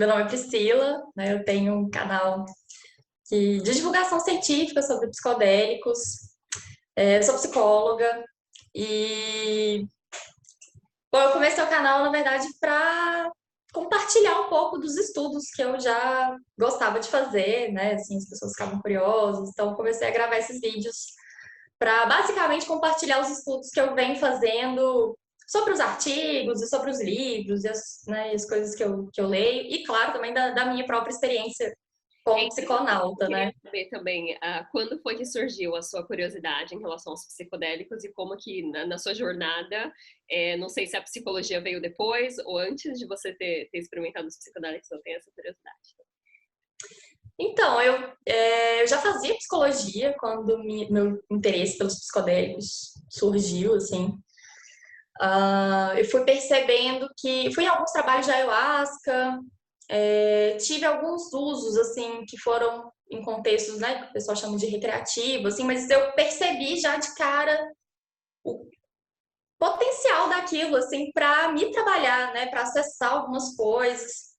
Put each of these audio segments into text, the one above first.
Meu nome é Priscila, né? Eu tenho um canal de divulgação científica sobre psicodélicos. Eu sou psicóloga e, bom, eu comecei o canal, na verdade, para compartilhar um pouco dos estudos que eu já gostava de fazer, né? Assim, as pessoas ficavam curiosas, então eu comecei a gravar esses vídeos para basicamente compartilhar os estudos que eu venho fazendo sobre os artigos e sobre os livros e as coisas que eu leio, e claro, também da minha própria experiência É como interessante, eu psiconauta, queria né? saber também, quando foi que surgiu a sua curiosidade em relação aos psicodélicos e como que na sua jornada, não sei se a psicologia veio depois ou antes de você ter experimentado os psicodélicos, eu tenho essa curiosidade. Então, eu já fazia psicologia quando meu interesse pelos psicodélicos surgiu, assim. Eu fui percebendo que fui em alguns trabalhos de ayahuasca, tive alguns usos, assim, que foram em contextos, né, que o pessoal chama de recreativo, assim, mas eu percebi já de cara o potencial daquilo, assim, para me trabalhar, né, para acessar algumas coisas.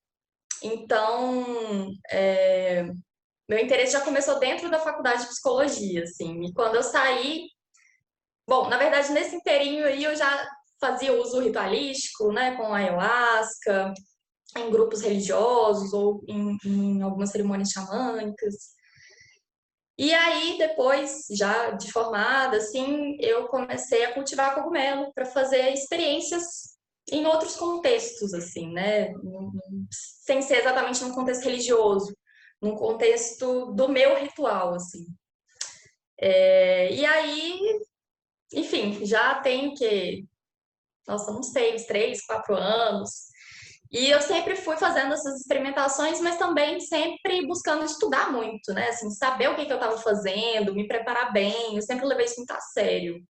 Então, meu interesse já começou dentro da faculdade de psicologia, assim, e quando eu saí, bom, na verdade, nesse inteirinho aí eu já fazia uso ritualístico, né, com ayahuasca, em grupos religiosos ou em algumas cerimônias xamânicas. E aí, depois, já de formada, assim, eu comecei a cultivar cogumelo para fazer experiências em outros contextos, assim, né? Sem ser exatamente num contexto religioso, num contexto do meu ritual, assim. E aí, enfim, já tenho que, nossa, não sei, uns 3, 4 anos. E eu sempre fui fazendo essas experimentações, mas também sempre buscando estudar muito, né? Assim, saber o que que eu estava fazendo, me preparar bem. Eu sempre levei isso muito a sério.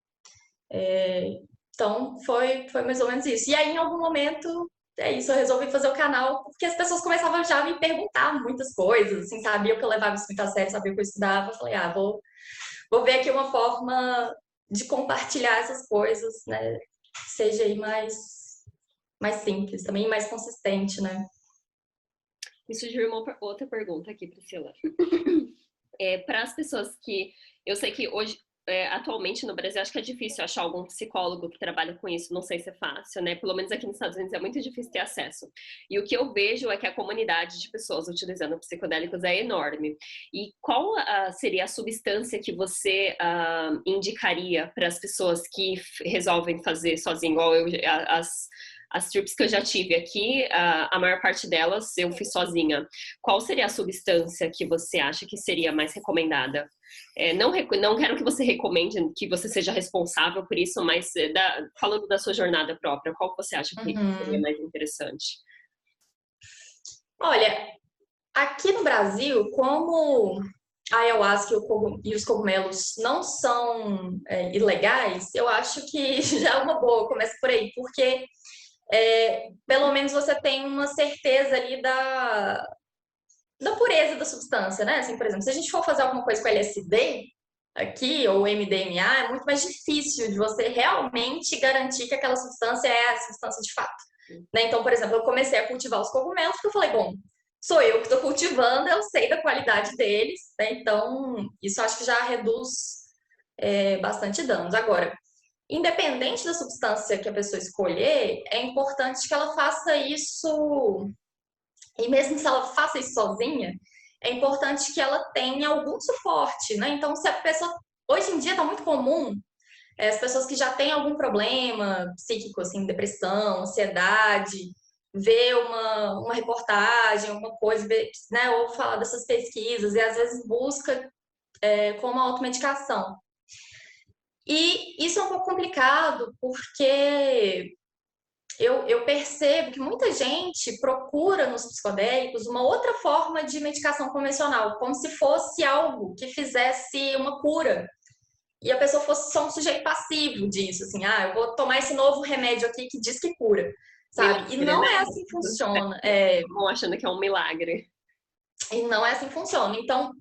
Então, foi mais ou menos isso. E aí, em algum momento, é isso, eu resolvi fazer o canal, porque as pessoas começavam já a me perguntar muitas coisas, assim, sabiam que eu levava isso muito a sério, sabiam que eu estudava. Eu falei, vou ver aqui uma forma de compartilhar essas coisas, né? Que seja aí mais simples, também mais consistente, né? Me surgiu uma outra pergunta aqui, Priscila. Para as pessoas que. Eu sei que hoje, atualmente no Brasil, acho que é difícil achar algum psicólogo que trabalha com isso, não sei se é fácil, né? Pelo menos aqui nos Estados Unidos é muito difícil ter acesso. E o que eu vejo é que a comunidade de pessoas utilizando psicodélicos é enorme. E qual seria a substância que você indicaria para as pessoas que resolvem fazer sozinho, igual eu, as trips que eu já tive aqui, a maior parte delas eu fiz sozinha. Qual seria a substância que você acha que seria mais recomendada? Não quero que você recomende que você seja responsável por isso, mas falando da sua jornada própria, qual você acha que seria Uhum. mais interessante? Olha, aqui no Brasil, como a ayahuasca e os cogumelos não são ilegais, eu acho que já é uma boa, começa por aí, porque pelo menos você tem uma certeza ali da pureza da substância, né? Assim, por exemplo, se a gente for fazer alguma coisa com LSD aqui, ou MDMA, é muito mais difícil de você realmente garantir que aquela substância é a substância de fato. Né? Então, por exemplo, eu comecei a cultivar os cogumelos porque eu falei, bom, sou eu que estou cultivando, eu sei da qualidade deles, né? Então isso acho que já reduz bastante danos. Agora, independente da substância que a pessoa escolher, é importante que ela faça isso, e mesmo se ela faça isso sozinha, é importante que ela tenha algum suporte, né? Então, se a pessoa. Hoje em dia está muito comum as pessoas que já têm algum problema psíquico, assim, depressão, ansiedade, ver uma reportagem, alguma coisa, ver, né, ou falar dessas pesquisas, e às vezes busca como automedicação. E isso é um pouco complicado, porque eu percebo que muita gente procura nos psicodélicos uma outra forma de medicação convencional, como se fosse algo que fizesse uma cura. E a pessoa fosse só um sujeito passivo disso, assim, eu vou tomar esse novo remédio aqui que diz que cura, sabe? E Milagre, não né? é assim que funciona. Vão achando que é um milagre. E não é assim que funciona. Então,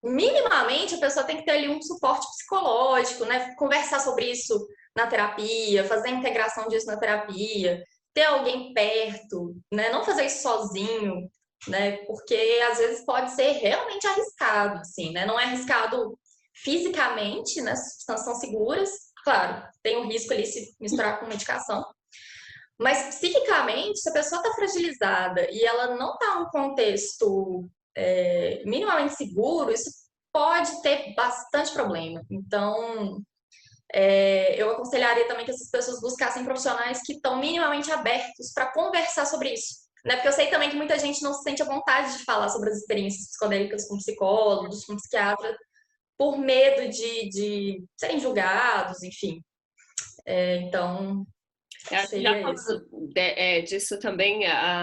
minimamente, a pessoa tem que ter ali um suporte psicológico, né? Conversar sobre isso na terapia, fazer a integração disso na terapia, ter alguém perto, né? Não fazer isso sozinho. né? Porque às vezes pode ser realmente arriscado, assim, né? Não é arriscado fisicamente, né? As substâncias são seguras, claro, tem um risco ali se misturar com medicação, mas psiquicamente, se a pessoa está fragilizada e ela não está num contexto minimamente seguro, isso pode ter bastante problema. Então, eu aconselharia também que essas pessoas buscassem profissionais que estão minimamente abertos para conversar sobre isso. Né? Porque eu sei também que muita gente não se sente à vontade de falar sobre as experiências psicodélicas com psicólogos, com psiquiatras, por medo de serem julgados, enfim. Então, Já seria isso. falando disso também,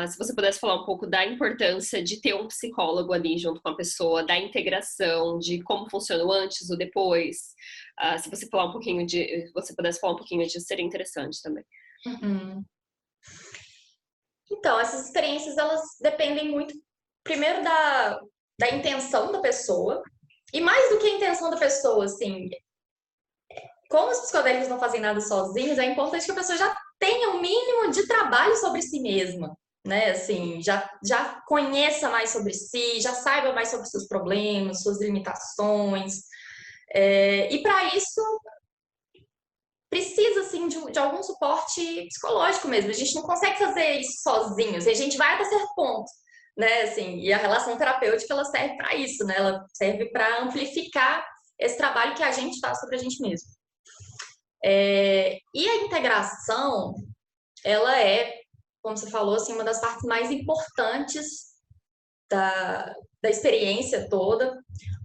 se você pudesse falar um pouco da importância de ter um psicólogo ali junto com a pessoa, da integração, de como funciona o antes, o depois. Se você falar um pouquinho você pudesse falar um pouquinho disso, seria interessante também. Uhum. Então, essas experiências, elas dependem muito, primeiro, da intenção da pessoa, e mais do que a intenção da pessoa, assim, como os psicodélicos não fazem nada sozinhos, é importante que a pessoa já tenha um mínimo de trabalho sobre si mesma, né? Assim, já conheça mais sobre si, já saiba mais sobre seus problemas, suas limitações. E para isso, precisa, assim, de algum suporte psicológico mesmo. A gente não consegue fazer isso sozinhos, a gente vai até certo ponto. Né, assim, e a relação terapêutica ela serve para isso, né? Ela serve para amplificar esse trabalho que a gente faz sobre a gente mesmo. E a integração, ela como você falou, assim, uma das partes mais importantes da experiência toda,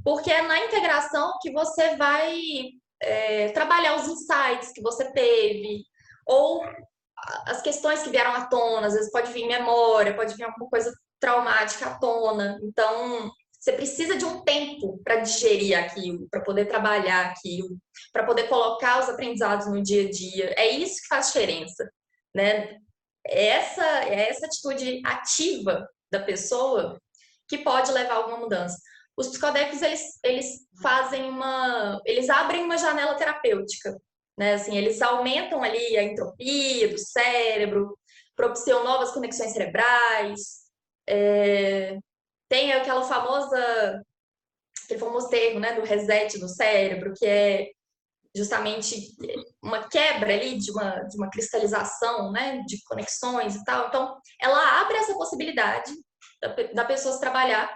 porque é na integração que você vai trabalhar os insights que você teve, ou as questões que vieram à tona, às vezes pode vir memória, pode vir alguma coisa traumática à tona. Então, você precisa de um tempo para digerir aquilo, para poder trabalhar aquilo, para poder colocar os aprendizados no dia a dia. É isso que faz diferença, né? Essa atitude ativa da pessoa que pode levar a alguma mudança. Os psicodélicos, eles eles abrem uma janela terapêutica, né? Assim, eles aumentam ali a entropia do cérebro, propiciam novas conexões cerebrais, tem aquele famoso termo, né, do reset do cérebro, que é justamente uma quebra ali de uma cristalização, né, de conexões e tal. Então, ela abre essa possibilidade da pessoa se trabalhar,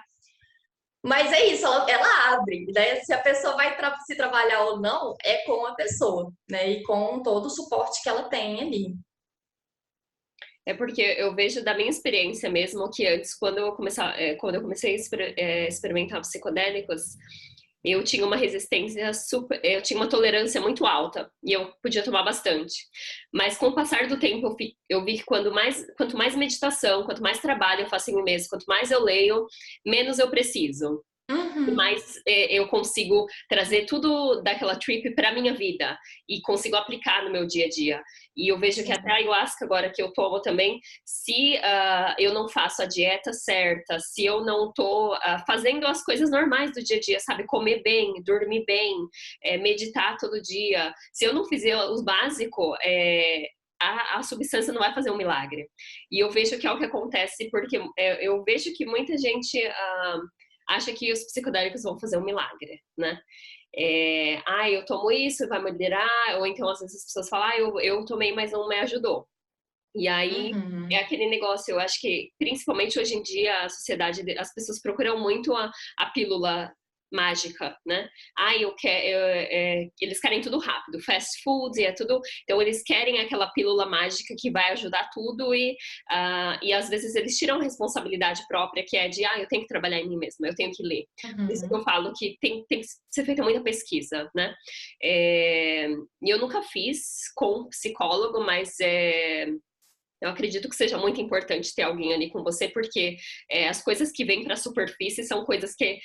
mas é isso, ela abre, né? Se a pessoa vai se trabalhar ou não, é com a pessoa, né? E com todo o suporte que ela tem ali. É porque eu vejo da minha experiência mesmo que antes, quando eu comecei a experimentar psicodélicos, eu tinha uma resistência eu tinha uma tolerância muito alta e eu podia tomar bastante. Mas com o passar do tempo eu vi que quanto mais meditação, quanto mais trabalho eu faço em mim mesmo, quanto mais eu leio, menos eu preciso. Mais eu consigo trazer tudo daquela trip para minha vida e consigo aplicar no meu dia a dia. E eu vejo que até a ayahuasca agora que eu tomo também, se eu não faço a dieta certa, se eu não tô fazendo as coisas normais do dia a dia, sabe, comer bem, dormir bem, meditar todo dia, se eu não fizer os básicos, a substância não vai fazer um milagre. E eu vejo que é o que acontece porque eu vejo que muita gente acha que os psicodélicos vão fazer um milagre, né? Eu tomo isso, vai moderar, ou então às vezes as pessoas falam, eu tomei, mas não me ajudou. E aí é aquele negócio, eu acho que principalmente hoje em dia a sociedade, as pessoas procuram muito a pílula mágica, né? Eles querem tudo rápido, fast food, e é tudo. Então eles querem aquela pílula mágica que vai ajudar tudo e às vezes eles tiram a responsabilidade própria, que é de eu tenho que trabalhar em mim mesma, eu tenho que ler. Por isso que eu falo que tem que ser feita muita pesquisa, né? E eu nunca fiz com psicólogo, mas eu acredito que seja muito importante ter alguém ali com você, porque as coisas que vêm para a superfície são coisas que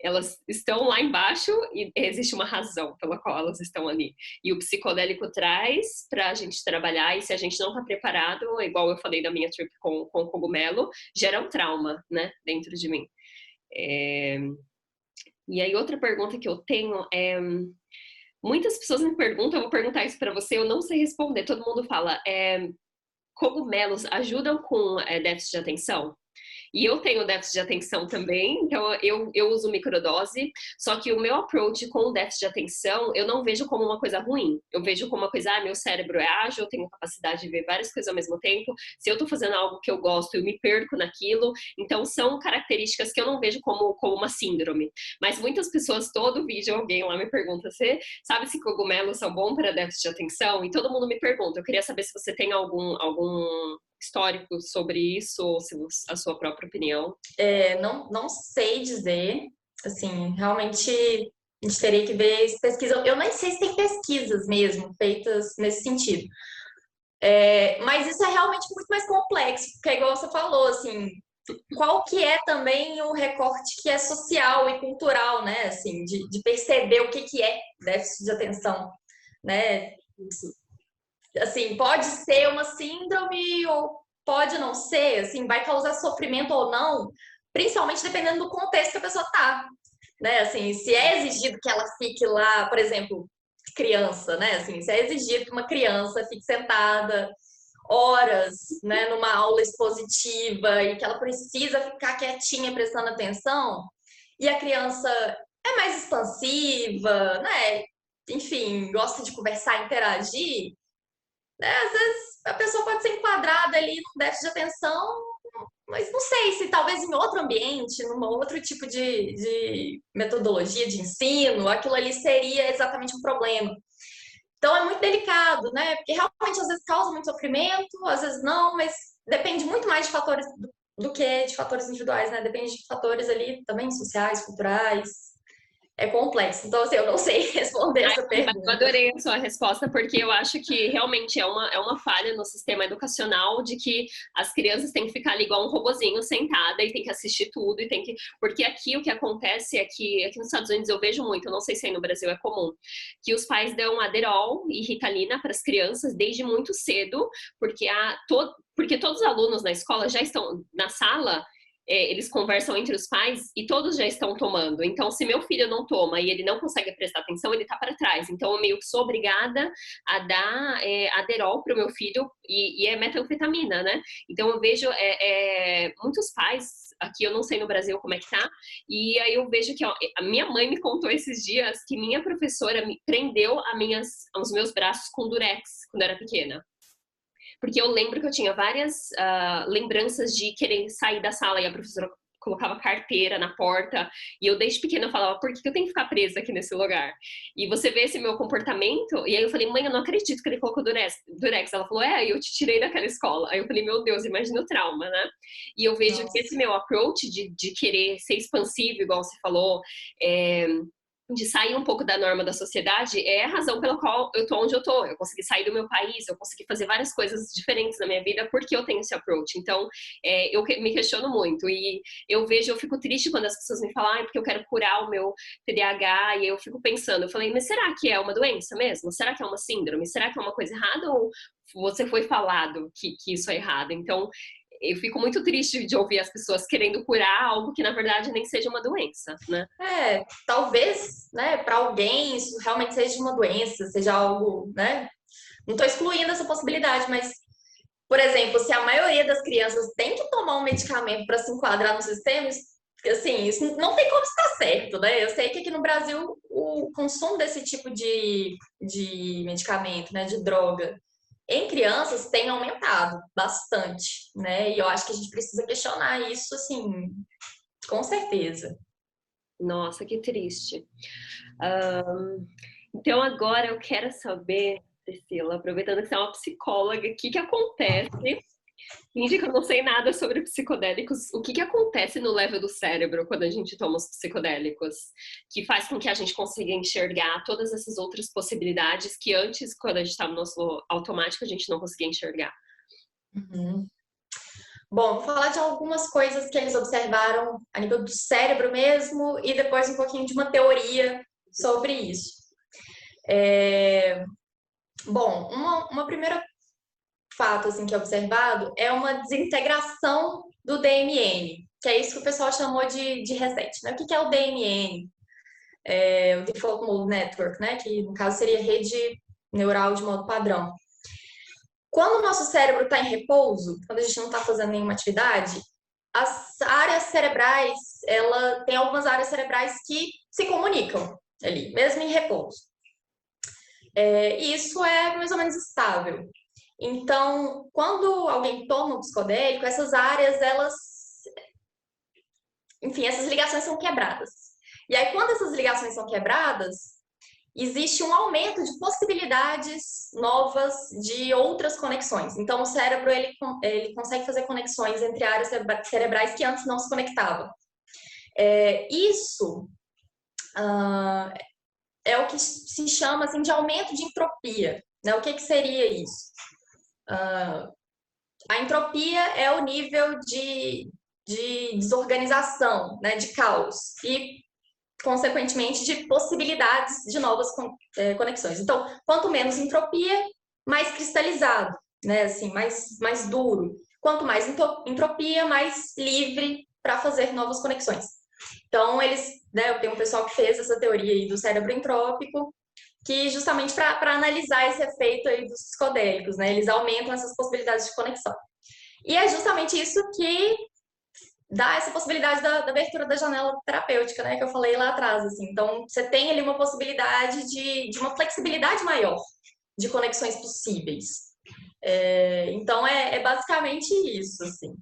elas estão lá embaixo e existe uma razão pela qual elas estão ali. E o psicodélico traz para a gente trabalhar, e se a gente não está preparado, igual eu falei da minha trip com o cogumelo, gera um trauma, né, dentro de mim. E aí outra pergunta que eu tenho é... Muitas pessoas me perguntam, eu vou perguntar isso para você, eu não sei responder. Todo mundo fala, cogumelos ajudam com déficit de atenção? E eu tenho déficit de atenção também, então eu uso microdose, só que o meu approach com o déficit de atenção, eu não vejo como uma coisa ruim. Eu vejo como uma coisa, meu cérebro é ágil, eu tenho capacidade de ver várias coisas ao mesmo tempo. Se eu tô fazendo algo que eu gosto, eu me perco naquilo. Então, são características que eu não vejo como uma síndrome. Mas muitas pessoas, todo vídeo, alguém lá me pergunta, você sabe se cogumelos são bons para déficit de atenção? E todo mundo me pergunta. Eu queria saber se você tem algum histórico sobre isso, ou se a sua própria opinião? Não sei dizer, assim, realmente a gente teria que ver as pesquisas. Eu nem sei se tem pesquisas mesmo feitas nesse sentido. Mas isso é realmente muito mais complexo, porque é igual você falou, assim, qual que é também o recorte que é social e cultural, né? Assim, de perceber o que é déficit de atenção, né? Assim, pode ser uma síndrome ou pode não ser, assim, vai causar sofrimento ou não, principalmente dependendo do contexto que a pessoa tá, né? Assim, se é exigido que ela fique lá, por exemplo, criança, né? Assim, se é exigido que uma criança fique sentada horas, né, numa aula expositiva e que ela precisa ficar quietinha prestando atenção, e a criança é mais expansiva, né? Enfim, gosta de conversar, interagir, né? Às vezes a pessoa pode ser enquadrada ali no déficit de atenção, mas não sei se talvez em outro ambiente, num outro tipo de metodologia de ensino, aquilo ali seria exatamente um problema. Então é muito delicado, né? Porque realmente às vezes causa muito sofrimento, às vezes não, mas depende muito mais de fatores do que de fatores individuais, né? Depende de fatores ali também sociais, culturais. É complexo. Então, assim, eu não sei responder essa Eu pergunta. adorei a sua resposta, porque eu acho que realmente é uma falha no sistema educacional de que as crianças têm que ficar ali igual um robozinho sentada e tem que assistir tudo e tem que. Porque aqui o que acontece é que aqui nos Estados Unidos eu vejo muito, eu não sei se aí no Brasil é comum, que os pais dão Adderall e Ritalina para as crianças desde muito cedo, porque todos os alunos na escola já estão na sala. Eles conversam entre os pais e todos já estão tomando. Então, se meu filho não toma e ele não consegue prestar atenção, ele tá para trás. Então, eu meio que sou obrigada a dar Adderall pro meu filho e é metanfetamina, né? Então, eu vejo muitos pais, aqui eu não sei no Brasil como é que tá, e aí eu vejo que ó, a minha mãe me contou esses dias que minha professora me prendeu aos meus braços com durex quando eu era pequena. Porque eu lembro que eu tinha várias lembranças de querer sair da sala e a professora colocava carteira na porta e eu desde pequena falava, por que eu tenho que ficar presa aqui nesse lugar? E você vê esse meu comportamento, e aí eu falei, mãe, eu não acredito que ele colocou durex. Ela falou, eu te tirei daquela escola. Aí eu falei, meu Deus, imagina o trauma, né? E eu vejo que esse meu approach de querer ser expansivo, igual você falou, de sair um pouco da norma da sociedade é a razão pela qual eu tô onde eu tô. Eu consegui sair do meu país, eu consegui fazer várias coisas diferentes na minha vida porque eu tenho esse approach. Então, eu me questiono muito e eu fico triste quando as pessoas me falam, porque eu quero curar o meu TDAH e eu fico pensando, eu falei, mas será que é uma doença mesmo? Será que é uma síndrome? Será que é uma coisa errada ou você foi falado que isso é errado? Então, eu fico muito triste de ouvir as pessoas querendo curar algo que na verdade nem seja uma doença, né? Talvez, né, para alguém isso realmente seja uma doença, seja algo, né? Não estou excluindo essa possibilidade, mas, por exemplo, se a maioria das crianças tem que tomar um medicamento para se enquadrar no sistema, assim, isso não tem como estar certo, né? Eu sei que aqui no Brasil o consumo desse tipo de medicamento, né, de droga, em crianças tem aumentado bastante, né? E eu acho que a gente precisa questionar isso, assim, com certeza. Nossa, que triste. Então agora eu quero saber, Priscila, aproveitando que você é uma psicóloga, o que que acontece? Finge que eu não sei nada sobre psicodélicos. O que que acontece no level do cérebro quando a gente toma os psicodélicos? Que faz com que a gente consiga enxergar todas essas outras possibilidades que antes, quando a gente estava no nosso automático, a gente não conseguia enxergar. Uhum. Bom, vou falar de algumas coisas que eles observaram a nível do cérebro mesmo e depois um pouquinho de uma teoria sobre isso. Bom, uma primeira fato assim, que é observado é uma desintegração do DMN, que é isso que o pessoal chamou de reset. Né? O que é o DMN? O Default Mode Network, né? Que no caso seria rede neural de modo padrão. Quando o nosso cérebro está em repouso, quando a gente não está fazendo nenhuma atividade, as áreas cerebrais, ela tem algumas áreas cerebrais que se comunicam ali, mesmo em repouso. E isso é mais ou menos estável. Então, quando alguém toma um psicodélico, essas áreas, enfim, essas ligações são quebradas. E aí, quando essas ligações são quebradas, existe um aumento de possibilidades novas de outras conexões. Então, o cérebro ele consegue fazer conexões entre áreas cerebrais que antes não se conectavam. Isso é o que se chama assim, de aumento de entropia. Né? O que seria isso? A entropia é o nível de desorganização, né? De caos. E consequentemente, de possibilidades de novas conexões. Então, quanto menos entropia, mais cristalizado, né? Assim, mais duro. Quanto mais entropia, mais livre para fazer novas conexões. Então, né, tem um pessoal que fez essa teoria aí do cérebro entrópico, que justamente para analisar esse efeito aí dos psicodélicos, né? Eles aumentam essas possibilidades de conexão. E é justamente isso que dá essa possibilidade da abertura da janela terapêutica, né, que eu falei lá atrás, assim. Então, você tem ali uma possibilidade de uma flexibilidade maior de conexões possíveis. Então, é basicamente isso, assim.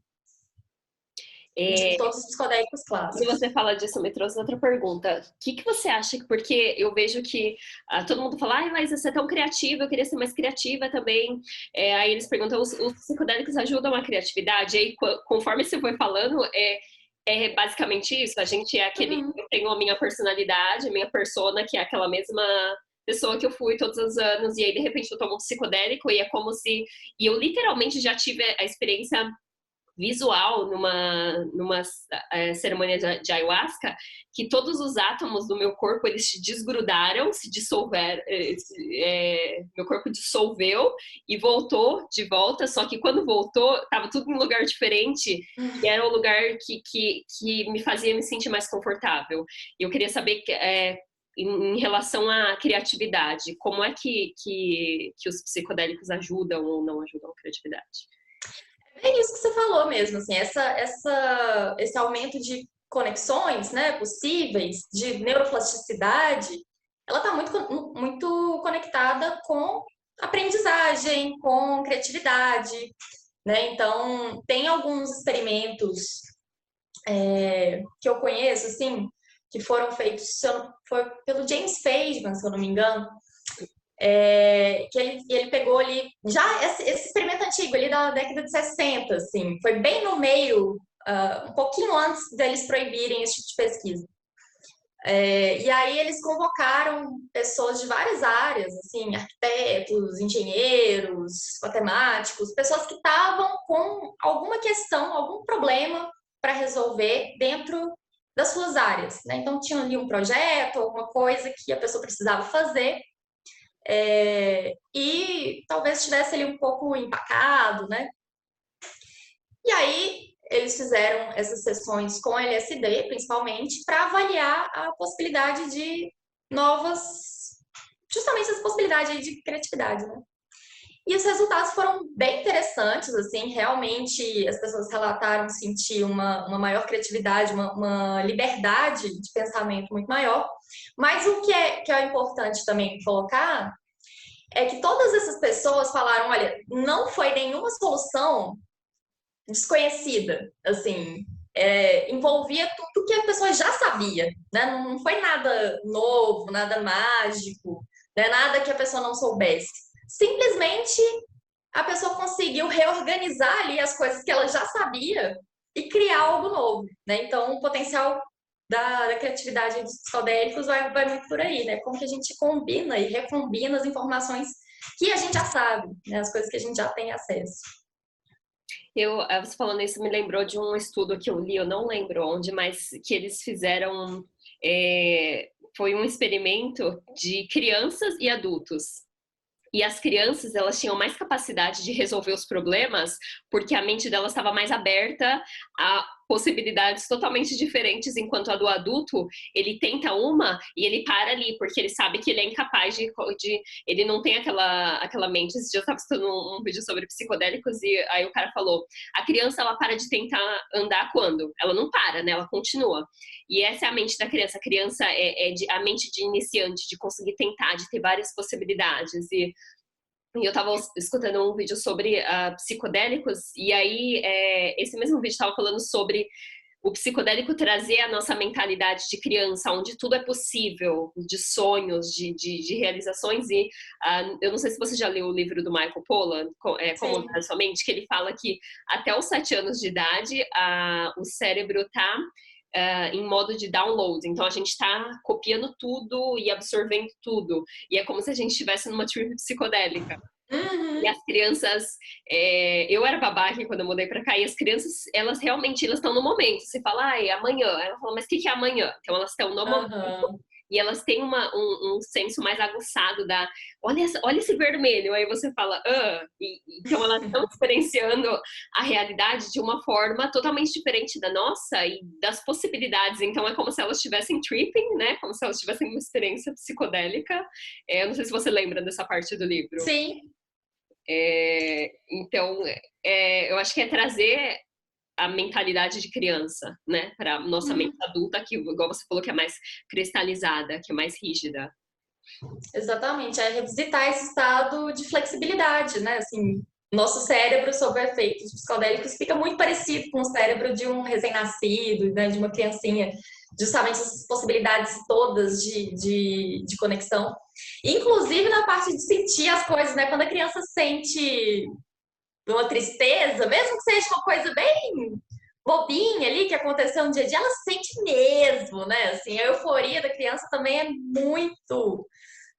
De todos os psicodélicos Quando clássicos. você fala disso, me trouxe outra pergunta. O que você acha? Porque eu vejo que todo mundo fala, mas você é tão criativa, eu queria ser mais criativa também. Aí eles perguntam, os psicodélicos ajudam a criatividade? E aí, conforme você foi falando, é basicamente isso. A gente é aquele... Eu tenho a minha personalidade, a minha persona, que é aquela mesma pessoa que eu fui todos os anos, e aí, de repente, eu tomo um psicodélico, e é como se... E eu, literalmente, já tive a experiência visual numa cerimônia de ayahuasca, que todos os átomos do meu corpo eles se desgrudaram, se dissolveram, meu corpo dissolveu e voltou de volta, só que quando voltou estava tudo em um lugar diferente e era um lugar que me fazia me sentir mais confortável. E eu queria saber em relação à criatividade, como é que os psicodélicos ajudam ou não ajudam a criatividade? É isso que você falou mesmo, assim, esse aumento de conexões, né, possíveis, de neuroplasticidade, ela está muito conectada com aprendizagem, com criatividade, né? Então, tem alguns experimentos que eu conheço, assim, que foram feitos, foi pelo James Feidman, se eu não me engano, que ele pegou ali, já esse experimento antigo, ali da década de 60, assim, foi bem no meio, um pouquinho antes deles proibirem esse tipo de pesquisa. E aí eles convocaram pessoas de várias áreas, assim, arquitetos, engenheiros, matemáticos, pessoas que estavam com alguma questão, algum problema para resolver dentro das suas áreas, né? Então tinha ali um projeto, alguma coisa que a pessoa precisava fazer, e talvez estivesse ali um pouco empacado, né? E aí eles fizeram essas sessões com LSD, principalmente, para avaliar a possibilidade de justamente essa possibilidade aí de criatividade, né? E os resultados foram bem interessantes, assim, realmente as pessoas relataram sentir uma maior criatividade, uma liberdade de pensamento muito maior. Mas o que é importante também colocar é que todas essas pessoas falaram, olha, não foi nenhuma solução desconhecida, assim, envolvia tudo que a pessoa já sabia, né? Não foi nada novo, nada mágico, né? Nada que a pessoa não soubesse. Simplesmente a pessoa conseguiu reorganizar ali as coisas que ela já sabia e criar algo novo, né? Então, o potencial da criatividade dos psicodélicos vai muito por aí, né? Como que a gente combina e recombina as informações que a gente já sabe, né? As coisas que a gente já tem acesso. Você falando isso me lembrou de um estudo que eu li, eu não lembro onde, mas que eles fizeram, foi um experimento de crianças e adultos. E as crianças, elas tinham mais capacidade de resolver os problemas porque a mente delas estava mais aberta a possibilidades totalmente diferentes, enquanto a do adulto, ele tenta uma e ele para ali, porque ele sabe que ele é incapaz ele não tem aquela mente. Esse dia eu estava assistindo um vídeo sobre psicodélicos e aí o cara falou, a criança, ela para de tentar andar quando? Ela não para, né? Ela continua. E essa é a mente da criança. A criança a mente de iniciante, de conseguir tentar, de ter várias possibilidades. E eu estava escutando um vídeo sobre psicodélicos, e aí esse mesmo vídeo estava falando sobre o psicodélico trazer a nossa mentalidade de criança, onde tudo é possível, de sonhos, de realizações. E eu não sei se você já leu o livro do Michael Pollan, Como Mudar a Sua Mente, que ele fala que até os 7 anos de idade o cérebro está em modo de download. Então a gente está copiando tudo e absorvendo tudo. E é como se a gente estivesse numa trip psicodélica. Uhum. E as crianças, eu era babá quando eu mudei pra cá, e as crianças, elas realmente estão no momento. Você fala, ai, amanhã. Ela fala, mas o que é amanhã? Então elas estão no momento. Uhum. E elas têm um senso mais aguçado olha esse vermelho. Aí você fala, então elas estão experienciando a realidade de uma forma totalmente diferente da nossa e das possibilidades. Então é como se elas estivessem tripping, né? Como se elas tivessem uma experiência psicodélica. Eu não sei se você lembra dessa parte do livro. Sim. Então, eu acho que é trazer a mentalidade de criança, né, para nossa mente adulta, que, igual você falou, que é mais cristalizada, que é mais rígida. Exatamente, é revisitar esse estado de flexibilidade, né? Assim, nosso cérebro sob efeitos psicodélicos fica muito parecido com o cérebro de um recém-nascido, né? De uma criancinha, justamente essas possibilidades todas de conexão. Inclusive na parte de sentir as coisas, né? Quando a criança sente uma tristeza, mesmo que seja uma coisa bem bobinha ali que aconteceu no dia a dia, ela sente mesmo, né? Assim, a euforia da criança também é muito,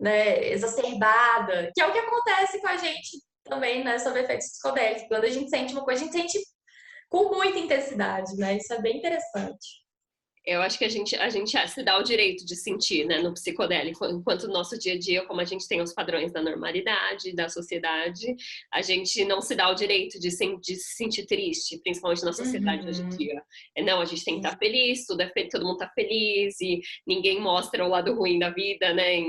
né, exacerbada, que é o que acontece com a gente também, né, sob efeitos psicodélicos. Quando a gente sente uma coisa, a gente sente com muita intensidade, né? Isso é bem interessante. Eu acho que a gente se dá o direito de sentir, né, no psicodélico, enquanto no nosso dia a dia, como a gente tem os padrões da normalidade, da sociedade, a gente não se dá o direito de se sentir triste, principalmente na sociedade hoje em Uhum. dia. Não, a gente tem que estar feliz, todo mundo está feliz e ninguém mostra o lado ruim da vida, né,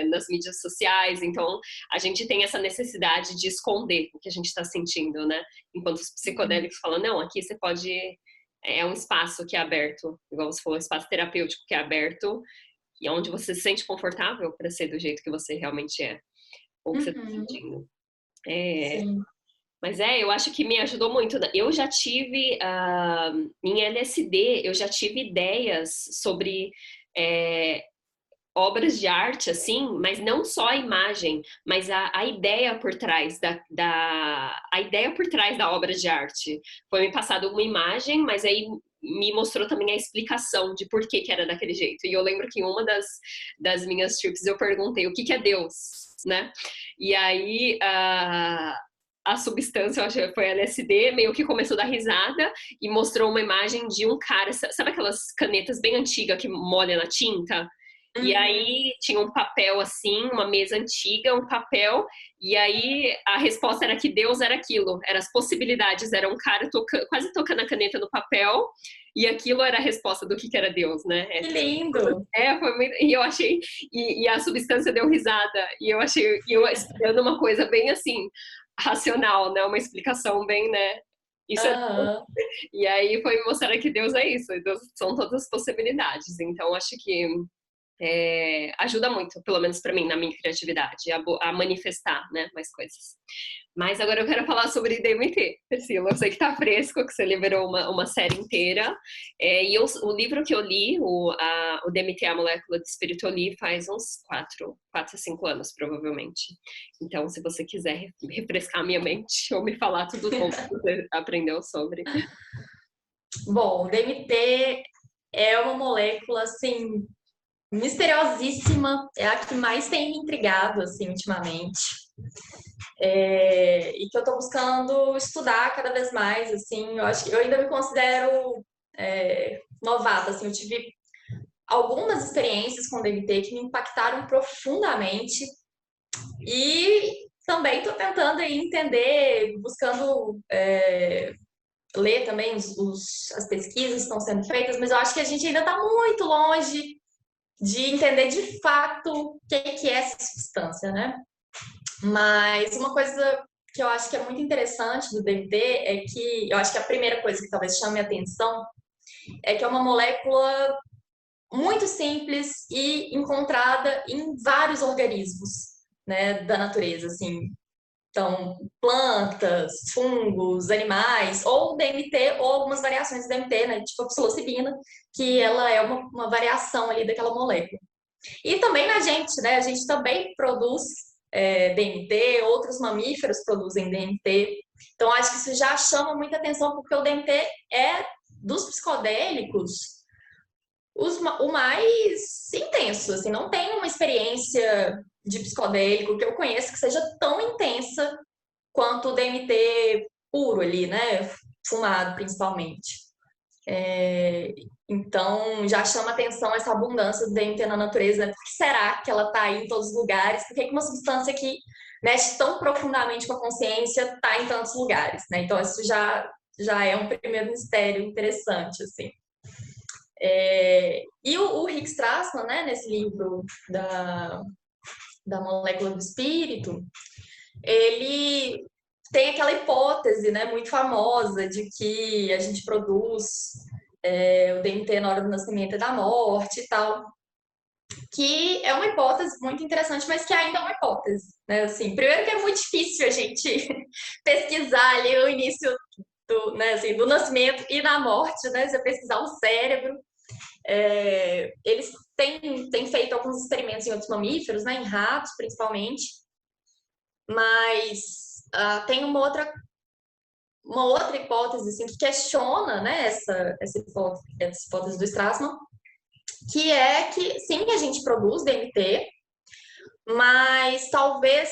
nas mídias sociais. Então, a gente tem essa necessidade de esconder o que a gente está sentindo, né? Enquanto os psicodélicos falam, não, aqui você pode um espaço que é aberto, igual você falou, um espaço terapêutico que é aberto, e é onde você se sente confortável para ser do jeito que você realmente é, ou que você está Uhum. sentindo. Sim. Mas eu acho que me ajudou muito. Eu já tive, em LSD, eu já tive ideias sobre obras de arte, assim, mas não só a imagem, mas a ideia por trás a ideia por trás da obra de arte. Foi me passado uma imagem, mas aí me mostrou também a explicação de por que era daquele jeito. E eu lembro que em uma das minhas trips eu perguntei o que é Deus, né? E aí a substância, eu acho que foi LSD, meio que começou a dar risada e mostrou uma imagem de um cara, sabe aquelas canetas bem antigas que molha na tinta? E Uhum. aí tinha um papel assim, uma mesa antiga, um papel, e aí a resposta era que Deus era aquilo, eram as possibilidades, era um cara quase tocando a caneta no papel, e aquilo era a resposta do que era Deus, né? Que lindo! Foi muito, e eu achei, e a substância deu risada, e eu achei, eu esperando uma coisa bem assim, racional, né? Uma explicação bem, né? Isso é Deus. Aham. E aí foi me mostrar que Deus é isso, Deus são todas as possibilidades. Então acho que ajuda muito, pelo menos para mim, na minha criatividade, a manifestar, né, mais coisas. Mas agora eu quero falar sobre DMT, Priscila. Eu sei que tá fresco, que você liberou uma série inteira. E o livro que eu li, o DMT, a molécula de espírito, eu li faz uns 4 a 5 anos, provavelmente. Então, se você quiser refrescar a minha mente ou me falar tudo novo que você aprendeu sobre. Bom, o DMT é uma molécula, assim, misteriosíssima, é a que mais tem me intrigado, assim, ultimamente. E que eu tô buscando estudar cada vez mais, assim, eu acho que eu ainda me considero novata, assim, eu tive algumas experiências com DMT que me impactaram profundamente e também tô tentando aí entender, buscando ler também as pesquisas que estão sendo feitas, mas eu acho que a gente ainda está muito longe de entender de fato o que é essa substância, né? Mas uma coisa que eu acho que é muito interessante do DMT é que eu acho que a primeira coisa que talvez chame a atenção é que é uma molécula muito simples e encontrada em vários organismos, né, da natureza, assim. Então, plantas, fungos, animais, ou DMT, ou algumas variações do DMT, né, tipo a psilocibina, que ela é uma variação ali daquela molécula. E também na gente, né, a gente também produz DMT, outros mamíferos produzem DMT. Então, acho que isso já chama muita atenção, porque o DMT é, dos psicodélicos, o mais intenso, assim, não tem uma experiência de psicodélico que eu conheço que seja tão intensa quanto o DMT puro ali, né? Fumado, principalmente. Então, já chama atenção essa abundância do DMT na natureza, né? Por que será que ela está aí em todos os lugares? Por que uma substância que mexe tão profundamente com a consciência está em tantos lugares, né? Então, isso já é um primeiro mistério interessante, assim. E o Rick Strassman, né, nesse livro da molécula do espírito, ele tem aquela hipótese, né, muito famosa de que a gente produz o DMT na hora do nascimento e da morte e tal, que é uma hipótese muito interessante, mas que ainda é uma hipótese, né, assim, primeiro que é muito difícil a gente pesquisar ali o início do, né, assim, do nascimento e da morte, né, você pesquisar o cérebro. Eles têm feito alguns experimentos em outros mamíferos, né, em ratos principalmente, mas tem uma outra hipótese assim, que questiona, né, essa hipótese do Strassman, que é que sim, a gente produz DMT, mas talvez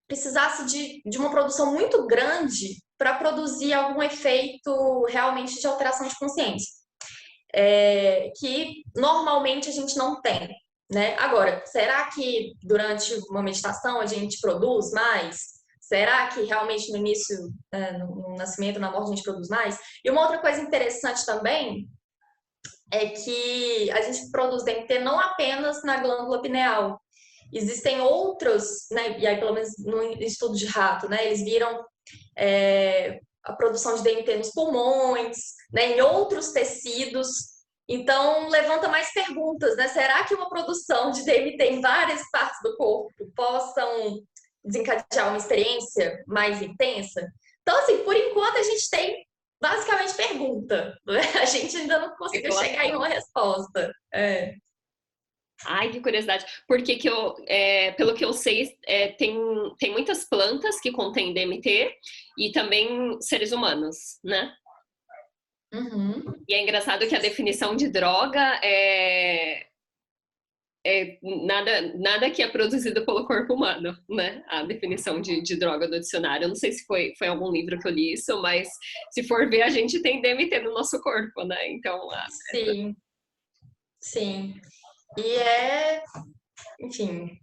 precisasse de uma produção muito grande para produzir algum efeito realmente de alteração de consciência. Que normalmente a gente não tem, né? Agora, será que durante uma meditação a gente produz mais? Será que realmente no início, no nascimento, na morte, a gente produz mais? E uma outra coisa interessante também é que a gente produz DMT não apenas na glândula pineal. Existem outros, né? E aí, pelo menos no estudo de rato, né? Eles viram a produção de DMT nos pulmões, né, em outros tecidos. Então, levanta mais perguntas, né? Será que uma produção de DMT em várias partes do corpo possam desencadear uma experiência mais intensa? Então, assim, por enquanto a gente tem basicamente pergunta, né? A gente ainda não conseguiu chegar em uma resposta. Ai, que curiosidade. Porque pelo que eu sei, tem muitas plantas que contêm DMT e também seres humanos, né? Uhum. E é engraçado que a definição de droga é nada que é produzido pelo corpo humano, né? A definição de droga do dicionário. Eu não sei se foi algum livro que eu li isso, mas se for ver, a gente tem DMT no nosso corpo, né? Então... Sim. Sim. E enfim,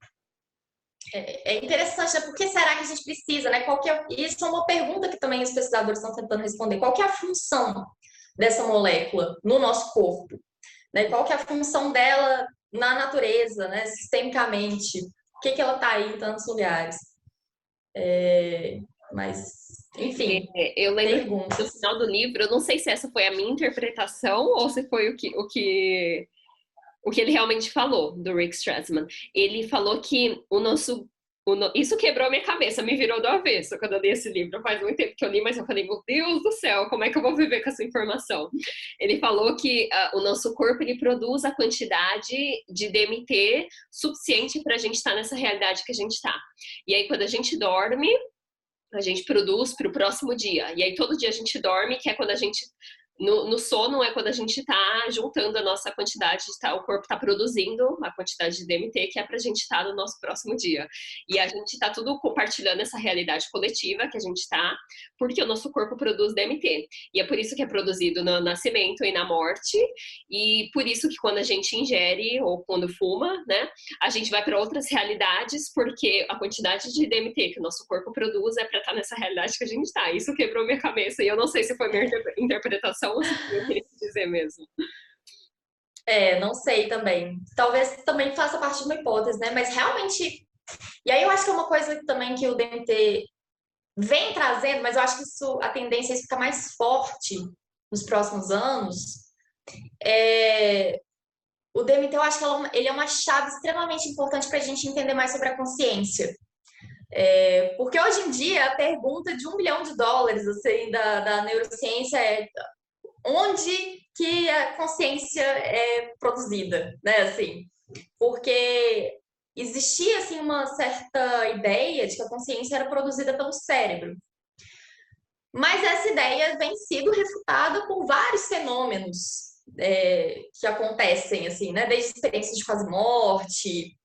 é interessante, né? Por que será que a gente precisa, né? Isso é uma pergunta que também os pesquisadores estão tentando responder. Qual que é a função dessa molécula no nosso corpo? Né? Qual que é a função dela na natureza, né? Sistemicamente? Por que ela está aí em tantos lugares? Mas, enfim, eu lembro perguntas. no final do livro, eu não sei se essa foi a minha interpretação ou se foi o que ele realmente falou, do Rick Strassman. Ele falou que isso quebrou minha cabeça, me virou do avesso quando eu li esse livro. Faz muito tempo que eu li, mas eu falei, meu Deus do céu, como é que eu vou viver com essa informação? Ele falou que o nosso corpo, ele produz a quantidade de DMT suficiente para a gente estar nessa realidade que a gente está. E aí, quando a gente dorme, a gente produz para o próximo dia. E aí, todo dia a gente dorme, que é quando a gente No sono é quando a gente está juntando a nossa quantidade, o corpo está produzindo a quantidade de DMT que é para a gente estar no nosso próximo dia. E a gente está tudo compartilhando essa realidade coletiva que a gente está, porque o nosso corpo produz DMT. E é por isso que é produzido no nascimento e na morte, e por isso que quando a gente ingere ou quando fuma, né, a gente vai para outras realidades, porque a quantidade de DMT que o nosso corpo produz é para estar nessa realidade que a gente está. Isso quebrou minha cabeça, e eu não sei se foi minha interpretação ou se foi o que eu queria dizer mesmo. Não sei também. Talvez também faça parte de uma hipótese, né? Mas realmente. E aí eu acho que é uma coisa também que o DMT vem trazendo, mas eu acho que isso, a tendência é isso ficar mais forte nos próximos anos. O DMT, eu acho que ele é uma chave extremamente importante para a gente entender mais sobre a consciência. Porque hoje em dia a pergunta de $1 bilhão assim, da neurociência é onde que a consciência é produzida, né? Assim, porque existia assim uma certa ideia de que a consciência era produzida pelo cérebro. Mas essa ideia vem sendo refutada por vários fenômenos que acontecem, assim, né? Desde experiências de quase morte,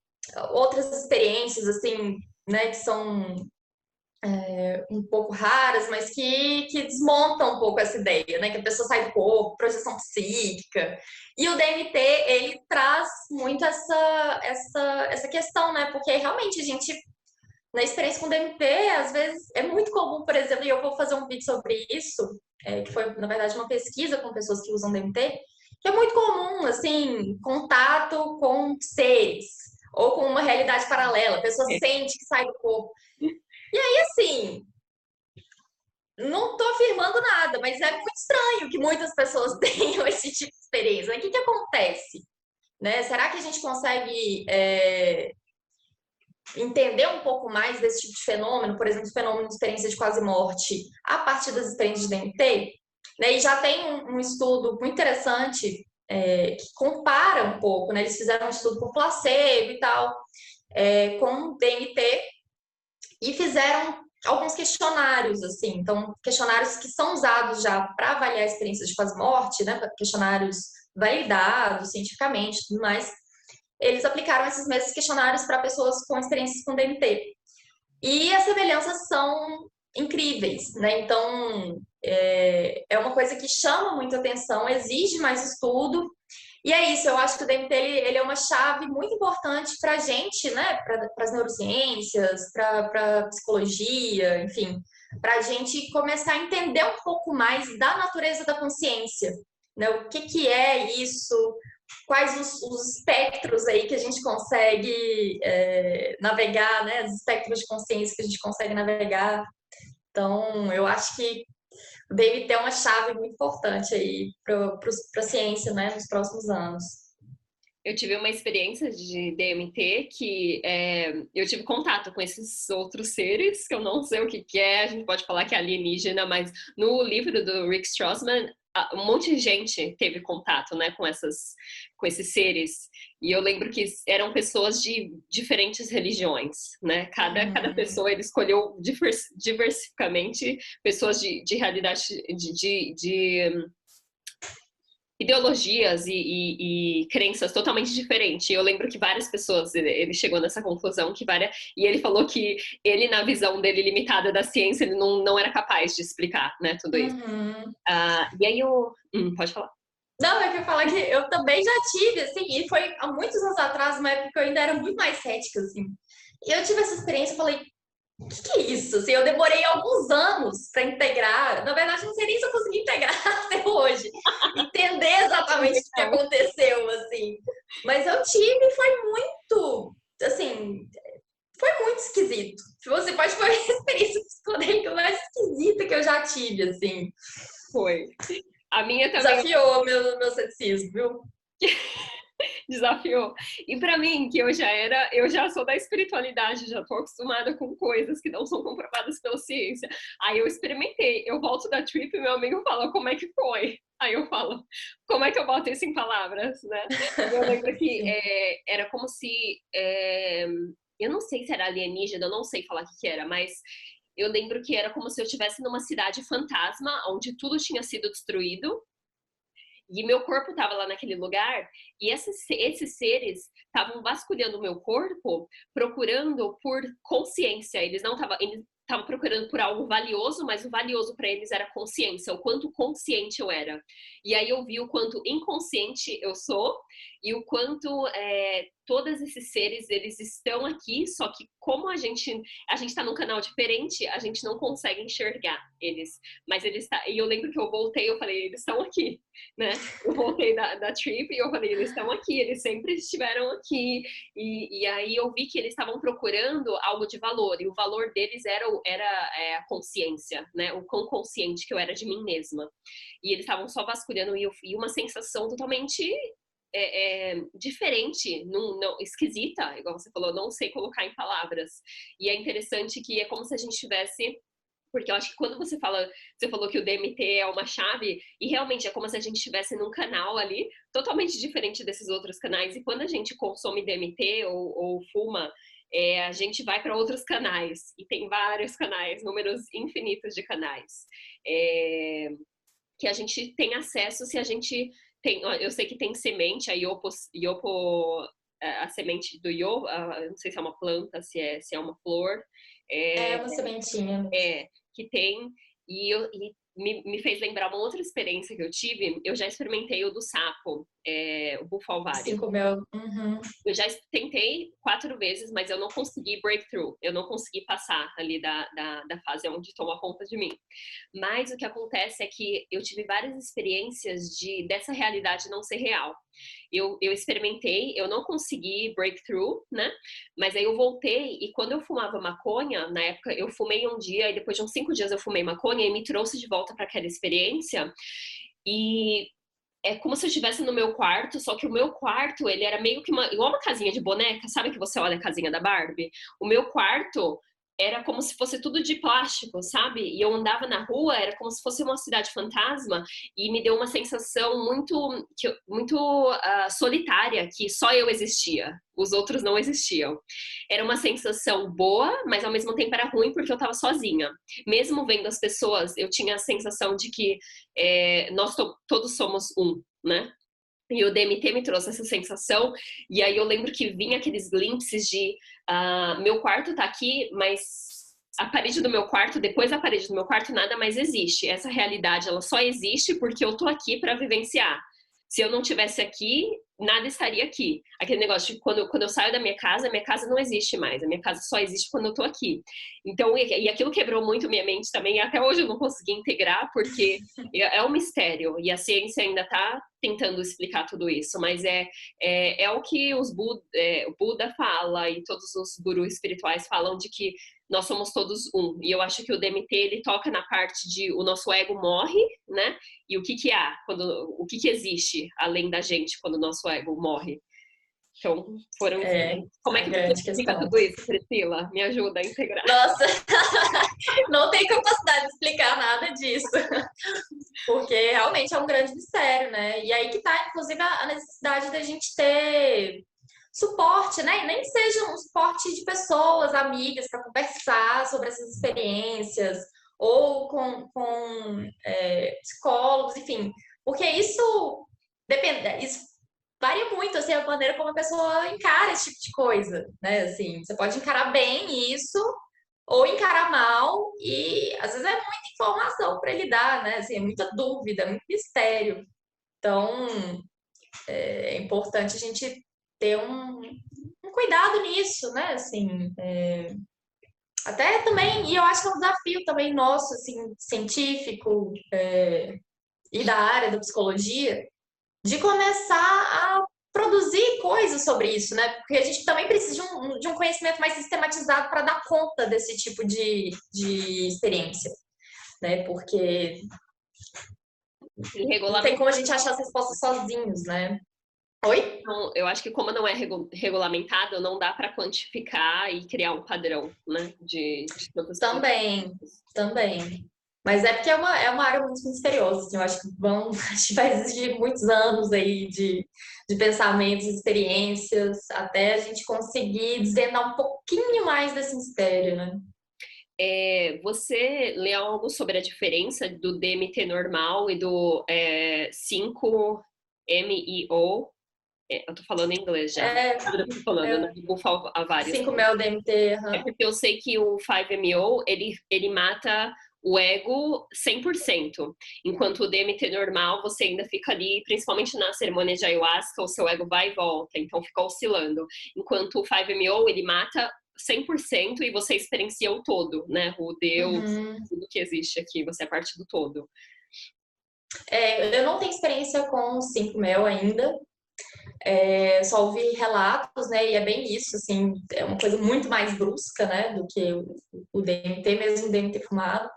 outras experiências, assim, né? Que são um pouco raras, mas que desmontam um pouco essa ideia, né? Que a pessoa sai do corpo, projeção psíquica. E o DMT, ele traz muito essa questão, né? Porque realmente a gente, na experiência com DMT, às vezes é muito comum, por exemplo, e eu vou fazer um vídeo sobre isso, que foi, na verdade, uma pesquisa com pessoas que usam DMT, que é muito comum, assim, contato com seres, ou com uma realidade paralela, a pessoa sente que sai do corpo. E aí, assim, não estou afirmando nada, mas é muito estranho que muitas pessoas tenham esse tipo de experiência. Mas o que acontece? Né? Será que a gente consegue entender um pouco mais desse tipo de fenômeno, por exemplo, o fenômeno de experiência de quase morte, a partir das experiências de DMT? Né? E já tem um estudo muito interessante que compara um pouco, né? Eles fizeram um estudo por placebo e tal, com DMT, e fizeram alguns questionários, assim, então, questionários que são usados já para avaliar experiências de quase morte, né, questionários validados cientificamente e tudo mais, eles aplicaram esses mesmos questionários para pessoas com experiências com DMT. E as semelhanças são incríveis, né, então, é uma coisa que chama muita atenção, exige mais estudo. E é isso, eu acho que o DMT ele é uma chave muito importante para a gente, né? Para as neurociências, para psicologia, enfim, para a gente começar a entender um pouco mais da natureza da consciência, né? O que é isso? Quais os espectros aí que a gente consegue navegar, né? Os espectros de consciência que a gente consegue navegar. Então, eu acho que o DMT é uma chave muito importante aí para a ciência, né, nos próximos anos. Eu tive uma experiência de DMT que eu tive contato com esses outros seres, que eu não sei o que é, a gente pode falar que é alienígena, mas no livro do Rick Strassman, um monte de gente teve contato, né, com esses seres. E eu lembro que eram pessoas de diferentes religiões, né? Cada pessoa ele escolheu diversificamente pessoas de realidade, de ideologias e crenças totalmente diferentes. Eu lembro que várias pessoas, ele chegou nessa conclusão e ele falou que ele, na visão dele limitada da ciência, ele não era capaz de explicar, né, tudo isso. E aí pode falar. Não, eu queria falar que eu também já tive, assim, e foi há muitos anos atrás, uma época que eu ainda era muito mais cética, assim. E eu tive essa experiência, eu falei, o que é isso? Assim, eu demorei alguns anos para integrar. Na verdade, não sei nem se eu consegui integrar até hoje. Entender exatamente o que aconteceu, assim. Mas eu tive, foi muito, assim, foi muito esquisito. Você pode foi a experiência psicodélica mais esquisita que eu já tive, assim. Foi. A minha também. Desafiou meu ceticismo, viu? Desafiou. E para mim, que eu já sou da espiritualidade, já tô acostumada com coisas que não são comprovadas pela ciência. Aí eu experimentei, eu volto da trip e meu amigo fala, como é que foi? Aí eu falo, como é que eu boto isso em palavras, né? Eu lembro que era como se, eu não sei se era alienígena, eu não sei falar o que era, mas eu lembro que era como se eu estivesse numa cidade fantasma, onde tudo tinha sido destruído, E meu corpo estava lá naquele lugar, e esses seres estavam vasculhando o meu corpo, procurando por consciência. Eles não estavam procurando por algo valioso, mas o valioso para eles era consciência, o quanto consciente eu era. E aí eu vi o quanto inconsciente eu sou e o quanto todos esses seres, eles estão aqui, só que como a gente está num canal diferente, a gente não consegue enxergar eles. Mas eles e eu lembro que eu voltei, eu falei, eles estão aqui, né? Eu voltei da trip e eu falei, eles estão aqui, eles sempre estiveram aqui. E aí eu vi que eles estavam procurando algo de valor, e o valor deles era a consciência, né? O quão consciente que eu era de mim mesma. E eles estavam só vasculhando, e uma sensação totalmente diferente, não, esquisita, igual você falou, não sei colocar em palavras. E é interessante que é como se a gente tivesse... Porque eu acho que quando você falou que o DMT é uma chave, e realmente é como se a gente estivesse num canal ali, totalmente diferente desses outros canais. E quando a gente consome DMT ou fuma, a gente vai para outros canais. E tem vários canais, números infinitos de canais. Que a gente tem acesso se a gente tem... Eu sei que tem semente, a semente do iopo, não sei se é uma planta, se é uma flor. É uma sementinha. Que tem, e me fez lembrar uma outra experiência que eu tive. Eu já experimentei o do sapo, o bufalvário. 5 mil. Uhum. Eu já tentei 4 vezes, mas eu não consegui breakthrough. Eu não consegui passar ali da fase onde toma conta de mim. Mas o que acontece é que eu tive várias experiências dessa realidade não ser real. Eu experimentei, eu não consegui breakthrough, né? Mas aí eu voltei, e quando eu fumava maconha, na época eu fumei um dia, e depois de uns 5 dias eu fumei maconha, e me trouxe de volta para aquela experiência. E é como se eu estivesse no meu quarto, só que o meu quarto, ele era meio que igual uma casinha de boneca, sabe que você olha a casinha da Barbie? O meu quarto era como se fosse tudo de plástico, sabe? E eu andava na rua, era como se fosse uma cidade fantasma, e me deu uma sensação muito solitária, que só eu existia, os outros não existiam. Era uma sensação boa, mas ao mesmo tempo era ruim, porque eu estava sozinha. Mesmo vendo as pessoas, eu tinha a sensação de que nós todos somos um, né? E o DMT me trouxe essa sensação, e aí eu lembro que vinha aqueles glimpses de meu quarto tá aqui, mas a parede do meu quarto, depois da parede do meu quarto, nada mais existe. Essa realidade, ela só existe porque eu tô aqui para vivenciar. Se eu não tivesse aqui, nada estaria aqui. Aquele negócio de quando eu saio da minha casa não existe mais. A minha casa só existe quando eu tô aqui. Então, e aquilo quebrou muito minha mente também. E até hoje eu não consegui integrar, porque é um mistério. E a ciência ainda tá tentando explicar tudo isso. Mas é o que o Buda fala, e todos os gurus espirituais falam, de que nós somos todos um. E eu acho que o DMT, ele toca na parte de o nosso ego morre, né? E o que há, o que existe além da gente quando o nosso ego morre. Então, como é que você explica tudo isso, Priscila? Me ajuda a integrar. Nossa, não tem capacidade de explicar nada disso. Porque realmente é um grande mistério, né? E aí que tá, inclusive, a necessidade da gente ter suporte, né? E nem seja um suporte de pessoas, amigas, para conversar sobre essas experiências, ou com psicólogos, enfim. Porque isso varia muito, assim, a maneira como a pessoa encara esse tipo de coisa, né? Assim, você pode encarar bem isso, ou encarar mal, e às vezes é muita informação para lidar, né? Assim, é muita dúvida, muito mistério. Então, é importante a gente ter um cuidado nisso, né? Assim, até também, e eu acho que é um desafio também nosso, assim, científico, e da área da psicologia, de começar a produzir coisas sobre isso, né? Porque a gente também precisa de um conhecimento mais sistematizado para dar conta desse tipo de experiência, né? Porque não tem como a gente achar as respostas sozinhos, né? Oi? Então, eu acho que como não é regulamentado, não dá para quantificar e criar um padrão, né? De Também. Mas é porque é uma área muito misteriosa, assim, eu acho que vai exigir muitos anos aí de pensamentos, experiências, até a gente conseguir desvendar um pouquinho mais desse mistério, né? Você lê algo sobre a diferença do DMT normal e do 5-MeO? Eu tô falando em inglês já. É, Eu tô falando, né? é Do bufalvaris. 5 mel DMT, É aham. porque eu sei que o 5-MeO, ele mata o ego 100%, enquanto o DMT normal, você ainda fica ali, principalmente na cerimônia de ayahuasca, o seu ego vai e volta, então fica oscilando. Enquanto o 5-MeO, ele mata 100% e você experiencia o todo, né? O Deus, Uhum. tudo que existe aqui, você é parte do todo. Eu não tenho experiência com 5 mel ainda. Só ouvi relatos, né? E é bem isso, assim, é uma coisa muito mais brusca, né? Do que o DMT, mesmo o DMT fumado.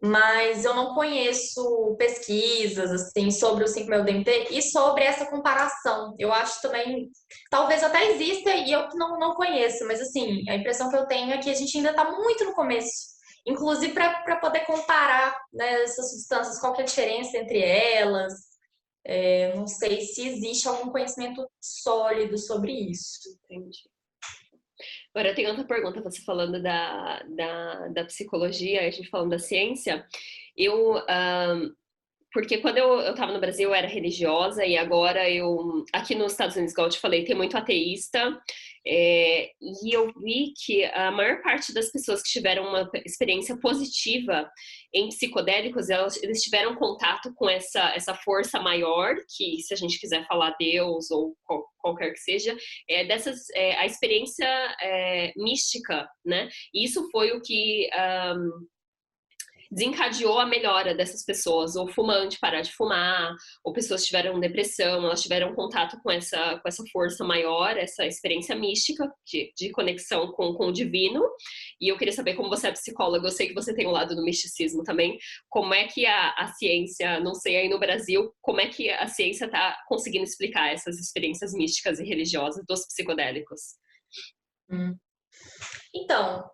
Mas eu não conheço pesquisas, assim, sobre o 5 mel DMT e sobre essa comparação. Eu acho também, talvez até exista e eu que não conheço, mas, assim, a impressão que eu tenho é que a gente ainda está muito no começo. Inclusive para poder comparar, né, essas substâncias, qual que é a diferença entre elas. Não sei se existe algum conhecimento sólido sobre isso. Entendi. Agora, eu tenho outra pergunta, você falando da psicologia, a gente falando da ciência. Eu, porque quando eu estava no Brasil eu era religiosa e agora aqui nos Estados Unidos, igual eu te falei, tem muito ateísta, e eu vi que a maior parte das pessoas que tiveram uma experiência positiva em psicodélicos, eles tiveram contato com essa força maior, que se a gente quiser falar Deus ou qualquer que seja, a experiência mística, né? E isso foi o que desencadeou a melhora dessas pessoas, ou fumante parar de fumar, ou pessoas que tiveram depressão, elas tiveram contato com essa força maior, essa experiência mística de conexão com o divino. E eu queria saber, como você é psicóloga, eu sei que você tem um lado do misticismo também, como é que a ciência, não sei aí no Brasil, como é que a ciência está conseguindo explicar essas experiências místicas e religiosas dos psicodélicos? Hum. Então,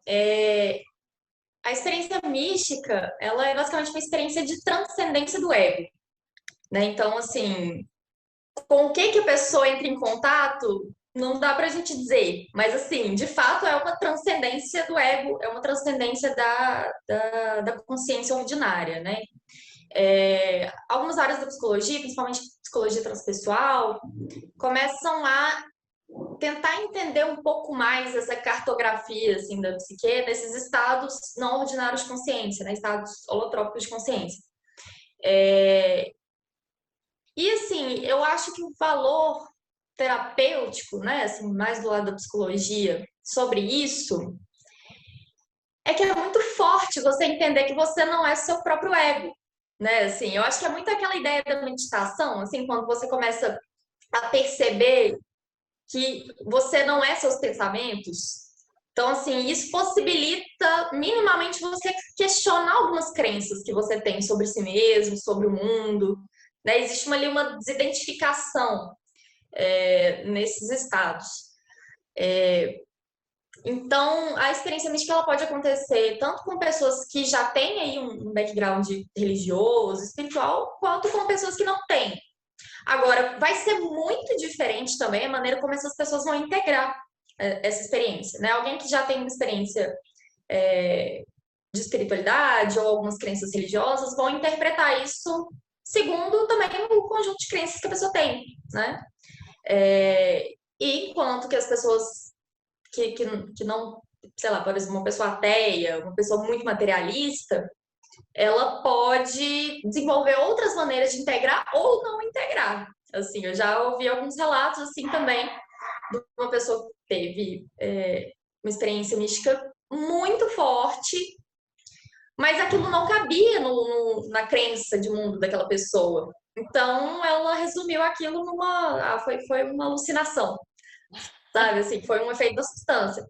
a experiência mística, ela é basicamente uma experiência de transcendência do ego, né? Então, assim, com o que a pessoa entra em contato, não dá pra gente dizer, mas, assim, de fato é uma transcendência do ego, é uma transcendência da consciência ordinária, né? Algumas áreas da psicologia, principalmente psicologia transpessoal, começam a tentar entender um pouco mais essa cartografia assim da psique, desses estados não ordinários de consciência, né? Estados holotrópicos de consciência. E assim, eu acho que o valor terapêutico, né, assim, mais do lado da psicologia, sobre isso, é que é muito forte você entender que você não é seu próprio ego, né? Assim, eu acho que é muito aquela ideia da meditação, assim, quando você começa a perceber que você não é seus pensamentos. Então, assim, isso possibilita minimamente você questionar algumas crenças que você tem sobre si mesmo, sobre o mundo. Né? Existe ali uma desidentificação nesses estados. Então, a experiência mística ela pode acontecer tanto com pessoas que já têm aí um background religioso, espiritual, quanto com pessoas que não têm. Agora, vai ser muito diferente também a maneira como essas pessoas vão integrar essa experiência, né? Alguém que já tem uma experiência de espiritualidade ou algumas crenças religiosas vão interpretar isso segundo também o conjunto de crenças que a pessoa tem, né? E enquanto que as pessoas que não, sei lá, por exemplo, uma pessoa ateia, uma pessoa muito materialista, ela pode desenvolver outras maneiras de integrar ou não integrar. Assim, eu já ouvi alguns relatos assim também de uma pessoa que teve uma experiência mística muito forte, mas aquilo não cabia na crença de mundo daquela pessoa. Então, ela resumiu aquilo foi uma alucinação, sabe? Assim, foi um efeito da substância.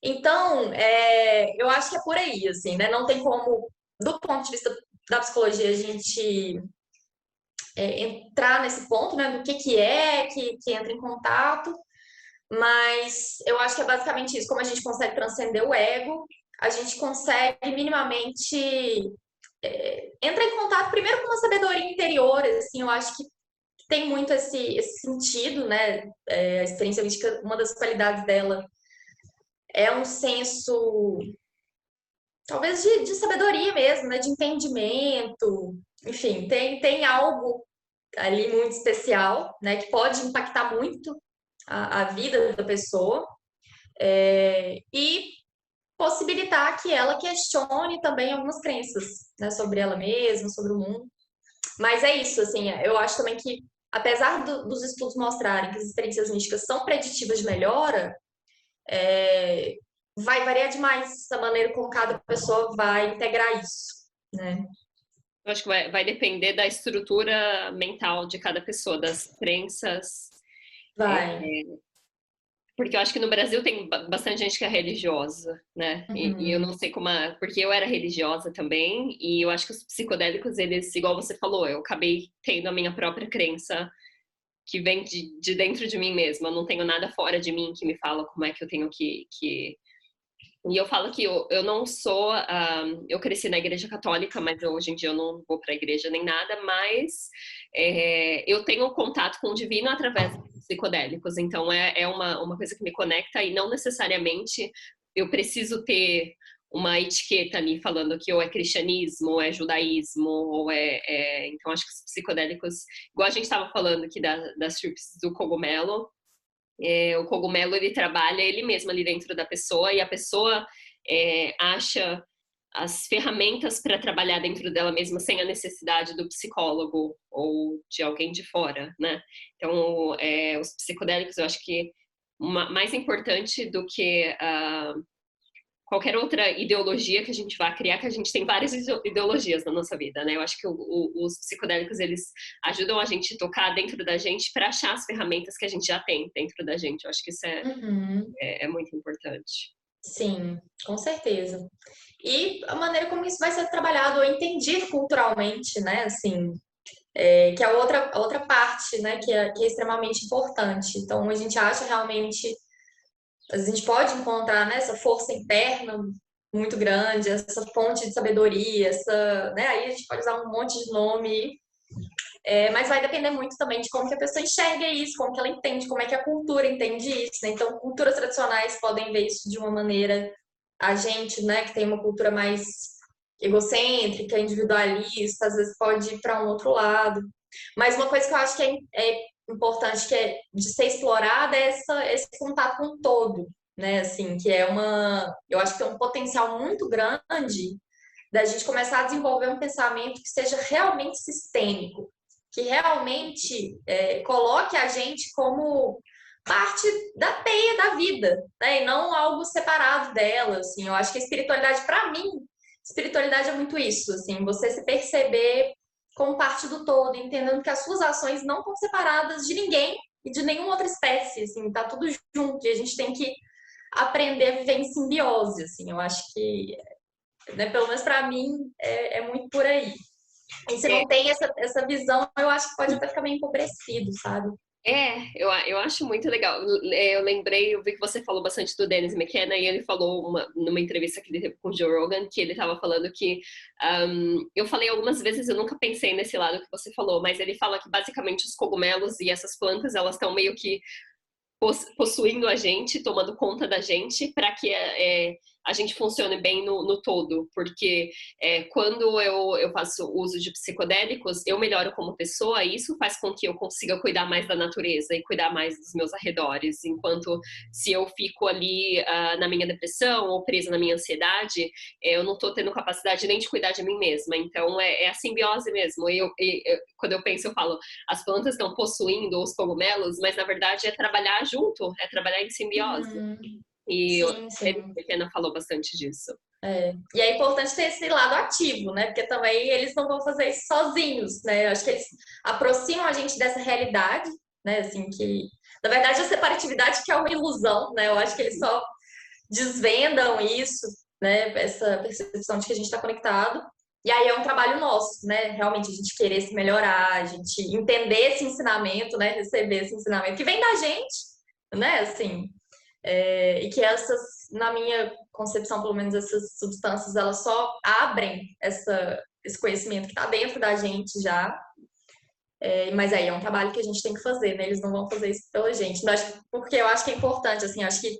Então, eu acho que é por aí, assim, né? Não tem como, do ponto de vista da psicologia, a gente entrar nesse ponto, né? Do que é que entra em contato, mas eu acho que é basicamente isso. Como a gente consegue transcender o ego, a gente consegue minimamente entrar em contato primeiro com uma sabedoria interior, assim, eu acho que tem muito esse sentido, né? A experiência mística, uma das qualidades dela é um senso talvez de sabedoria mesmo, né? De entendimento. Enfim, tem algo ali muito especial, né? Que pode impactar muito a vida da pessoa. E possibilitar que ela questione também algumas crenças, né? Sobre ela mesma, sobre o mundo. Mas é isso, assim, eu acho também que, apesar dos estudos mostrarem que as experiências místicas são preditivas de melhora, é, vai variar demais a maneira como cada pessoa vai integrar isso, né? Eu acho que vai depender da estrutura mental de cada pessoa, das crenças. É, Vai. porque eu acho que no Brasil tem bastante gente que é religiosa, né? E eu não Uhum. sei como porque eu era religiosa também, e eu acho que os psicodélicos, eles, igual você falou, eu acabei tendo a minha própria crença que vem de dentro de mim mesma. Eu não tenho nada fora de mim que me fala como é que eu tenho que... E eu falo que eu não sou. Eu cresci na igreja católica, mas hoje em dia eu não vou para a igreja nem nada, mas eu tenho contato com o divino através dos psicodélicos. Então é uma coisa que me conecta e não necessariamente eu preciso ter uma etiqueta ali falando que ou é cristianismo, ou é judaísmo, ou então acho que os psicodélicos, igual a gente estava falando aqui das trips do cogumelo, o cogumelo ele trabalha ele mesmo ali dentro da pessoa e a pessoa acha as ferramentas para trabalhar dentro dela mesma sem a necessidade do psicólogo ou de alguém de fora, né? Então, os psicodélicos eu acho que mais importante do que qualquer outra ideologia que a gente vá criar, que a gente tem várias ideologias na nossa vida, né? Eu acho que os psicodélicos, eles ajudam a gente a tocar dentro da gente para achar as ferramentas que a gente já tem dentro da gente. Eu acho que isso Uhum. é muito importante. Sim, com certeza. E a maneira como isso vai ser trabalhado ou entendido culturalmente, né? Assim, que é a outra parte, né? Que é extremamente importante. Então, a gente acha realmente, a gente pode encontrar, né, essa força interna muito grande, essa fonte de sabedoria, né? Aí a gente pode usar um monte de nome, mas vai depender muito também de como que a pessoa enxerga isso, como que ela entende, como é que a cultura entende isso, né? Então, culturas tradicionais podem ver isso de uma maneira, a gente, né, que tem uma cultura mais egocêntrica, individualista, às vezes pode ir para um outro lado. Mas uma coisa que eu acho que é importante, que é de ser explorada, é esse contato com o todo, né? Assim, que eu acho que tem um potencial muito grande da gente começar a desenvolver um pensamento que seja realmente sistêmico, que realmente coloque a gente como parte da teia da vida, né? E não algo separado dela, assim. Eu acho que a espiritualidade, para mim, espiritualidade é muito isso, assim, você se perceber como parte do todo, entendendo que as suas ações não estão separadas de ninguém e de nenhuma outra espécie, assim, tá tudo junto e a gente tem que aprender a viver em simbiose, assim. Eu acho que, né, pelo menos para mim, é muito por aí. E se não tem essa visão, eu acho que pode até ficar meio empobrecido, sabe? Eu acho muito legal. Eu lembrei, eu vi que você falou bastante do Dennis McKenna e ele falou numa entrevista que ele teve com o Joe Rogan que ele estava falando que eu falei algumas vezes, eu nunca pensei nesse lado que você falou, mas ele fala que basicamente os cogumelos e essas plantas elas estão meio que possuindo a gente, tomando conta da gente, para que a gente funcione bem no todo. Porque quando eu faço uso de psicodélicos, eu melhoro como pessoa e isso faz com que eu consiga cuidar mais da natureza e cuidar mais dos meus arredores. Enquanto se eu fico ali na minha depressão ou presa na minha ansiedade, eu não estou tendo capacidade nem de cuidar de mim mesma. Então a simbiose mesmo. Quando eu penso, eu falo, as plantas estão possuindo os cogumelos, mas na verdade é trabalhar junto, é trabalhar em simbiose. Uhum. E a Sim, sim. Pequena falou bastante disso. E é importante ter esse lado ativo, né? Porque também eles não vão fazer isso sozinhos, né? Eu acho que eles aproximam a gente dessa realidade, né? Assim, que, na verdade, a separatividade que é uma ilusão, né? Eu acho que eles só desvendam isso, né? Essa percepção de que a gente está conectado. E aí é um trabalho nosso, né? Realmente a gente querer se melhorar, a gente entender esse ensinamento, né? Receber esse ensinamento que vem da gente, né? Assim, e que na minha concepção, pelo menos essas substâncias, elas só abrem esse conhecimento que está dentro da gente já. Mas aí é um trabalho que a gente tem que fazer, né? Eles não vão fazer isso pela gente. Porque eu acho que é importante, assim, acho que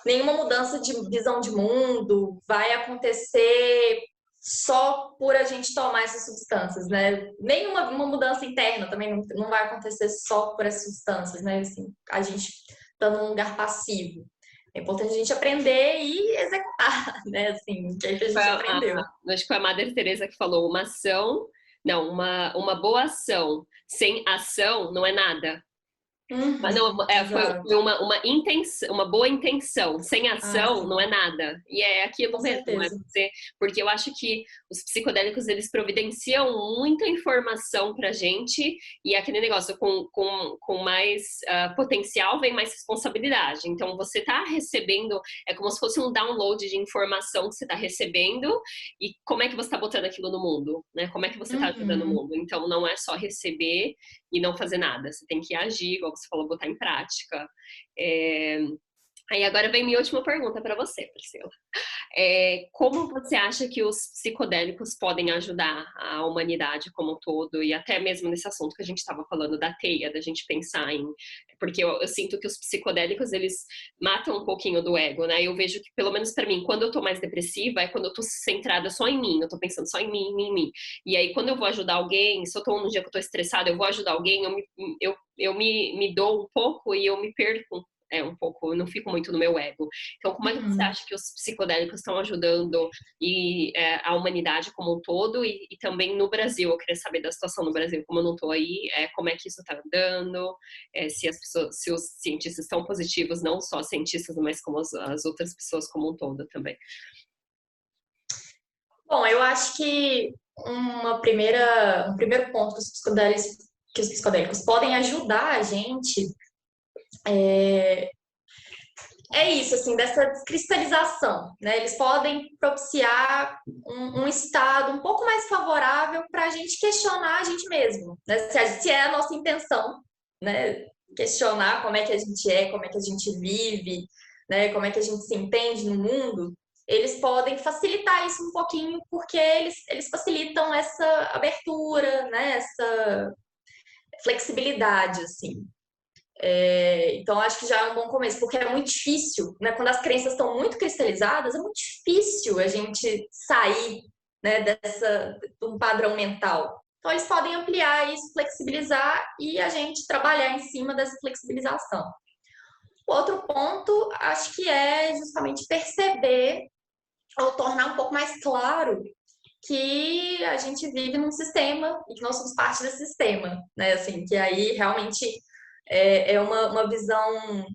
nenhuma mudança de visão de mundo vai acontecer só por a gente tomar essas substâncias, né? Nenhuma uma mudança interna também não vai acontecer só por essas substâncias, né? Assim, a gente está num lugar passivo. É importante a gente aprender e executar, né? Assim, que é que a gente aprendeu. Acho que foi a Madre Teresa que falou, uma ação, não, uma boa ação sem ação não é nada. Mas não, foi Exato. uma boa intenção. Sem Ah, ação não sim, é nada. E é aquilo com mesmo, certeza. porque eu acho que os psicodélicos eles providenciam muita informação pra gente e aquele negócio com mais potencial vem mais responsabilidade. Então você tá recebendo, é como se fosse um download de informação que você tá recebendo e como é que você tá botando aquilo no mundo, né? Como é que você tá ajudando o Uhum. mundo? Então não é só receber e não fazer nada. Você tem que agir, igual você falou, botar em prática. É... Aí agora vem minha última pergunta para você, Priscila. Como você acha que os psicodélicos podem ajudar a humanidade como um todo e até mesmo nesse assunto que a gente estava falando da teia, da gente pensar em... Porque eu sinto que os psicodélicos, eles matam um pouquinho do ego, né? Eu vejo que, pelo menos para mim, quando eu tô mais depressiva, é quando eu tô centrada só em mim, eu tô pensando só em mim, em mim, em mim. E aí, quando eu vou ajudar alguém, se eu tô num dia que eu tô estressada, eu vou ajudar alguém, eu me dou um pouco e eu me perco um pouco, eu não fico muito no meu ego. Então, como é que você Uhum. acha que os psicodélicos estão ajudando a humanidade como um todo e também no Brasil? Eu queria saber da situação no Brasil, como eu não estou aí, como é que isso está andando, se as pessoas, se os cientistas estão positivos, não só cientistas, mas como as outras pessoas como um todo também. Bom, eu acho que um primeiro ponto que os psicodélicos podem ajudar a gente é isso, assim, dessa descristalização, né? Eles podem propiciar um estado um pouco mais favorável para a gente questionar a gente mesmo, né? Se é a nossa intenção, né? Questionar como é que a gente é, como é que a gente vive, né? Como é que a gente se entende no mundo, eles podem facilitar isso um pouquinho, porque eles facilitam essa abertura, né? Essa flexibilidade, assim. Então, acho que já é um bom começo, porque é muito difícil, né? Quando as crenças estão muito cristalizadas, é muito difícil a gente sair, né, de um padrão mental. Então, eles podem ampliar isso, flexibilizar e a gente trabalhar em cima dessa flexibilização. Outro ponto, acho que é justamente perceber ou tornar um pouco mais claro que a gente vive num sistema e que nós somos parte desse sistema, né? Assim, que aí realmente é uma visão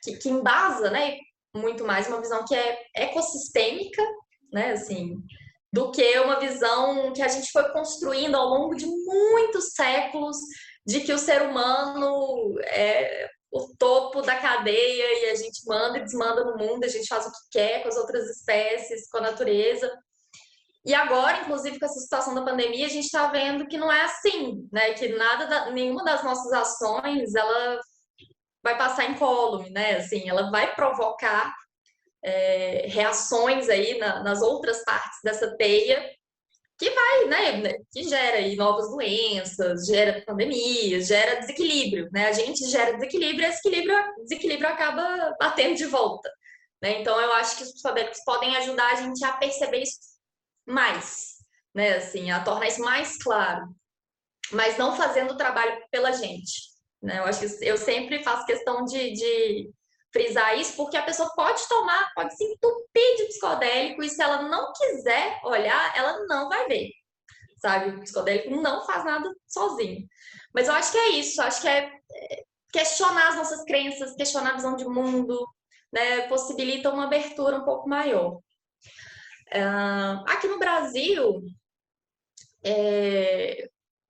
que embasa, né? Muito mais uma visão que é ecossistêmica, né? Assim, do que uma visão que a gente foi construindo ao longo de muitos séculos de que o ser humano é o topo da cadeia e a gente manda e desmanda no mundo, a gente faz o que quer com as outras espécies, com a natureza. E agora, inclusive, com essa situação da pandemia, a gente está vendo que não é assim, né? Que nenhuma das nossas ações, ela vai passar incólume, né? Assim, ela vai provocar reações aí nas outras partes dessa teia que vai, né? Que gera aí novas doenças, gera pandemias, gera desequilíbrio, né? A gente gera desequilíbrio e esse desequilíbrio acaba batendo de volta, né? Então, eu acho que os psicodélicos podem ajudar a gente a perceber isso mais, né? Assim, a tornar isso mais claro, mas não fazendo o trabalho pela gente, né? Eu acho que eu sempre faço questão de frisar isso, porque a pessoa pode tomar, pode se entupir de psicodélico, e se ela não quiser olhar, ela não vai ver, sabe? O psicodélico não faz nada sozinho. Mas eu acho que é isso, acho que é questionar as nossas crenças, questionar a visão de mundo, né? Possibilita uma abertura um pouco maior. Aqui no Brasil,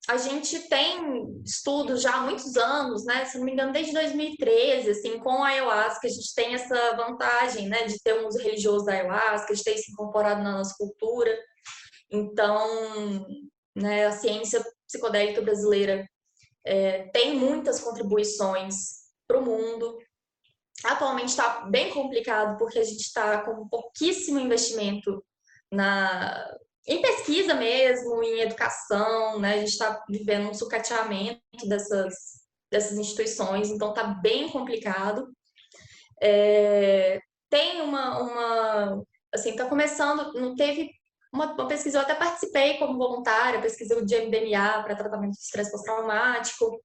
a gente tem estudos já há muitos anos, né? Se não me engano, desde 2013, assim, com a ayahuasca, a gente tem essa vantagem, né, de ter um uso religioso da ayahuasca, de ter isso incorporado na nossa cultura. Então, né, a ciência psicodélica brasileira tem muitas contribuições para o mundo. Atualmente está bem complicado porque a gente está com pouquíssimo investimento em pesquisa mesmo, em educação, né? A gente está vivendo um sucateamento dessas instituições, então está bem complicado. tem assim, está começando, não teve uma pesquisa, eu até participei como voluntária, pesquisa de MDMA para tratamento de estresse pós-traumático,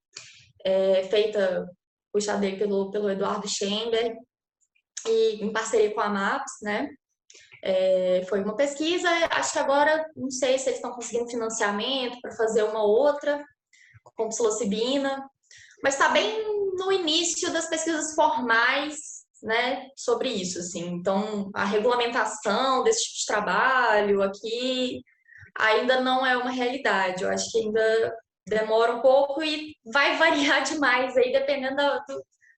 feita, puxada aí pelo Eduardo Schember, e em parceria com a MAPS, né? Foi uma pesquisa, acho que agora, não sei se eles estão conseguindo financiamento para fazer uma outra, com psilocibina, mas está bem no início das pesquisas formais, né, sobre isso, assim. Então, a regulamentação desse tipo de trabalho aqui ainda não é uma realidade. Eu acho que ainda demora um pouco e vai variar demais aí, dependendo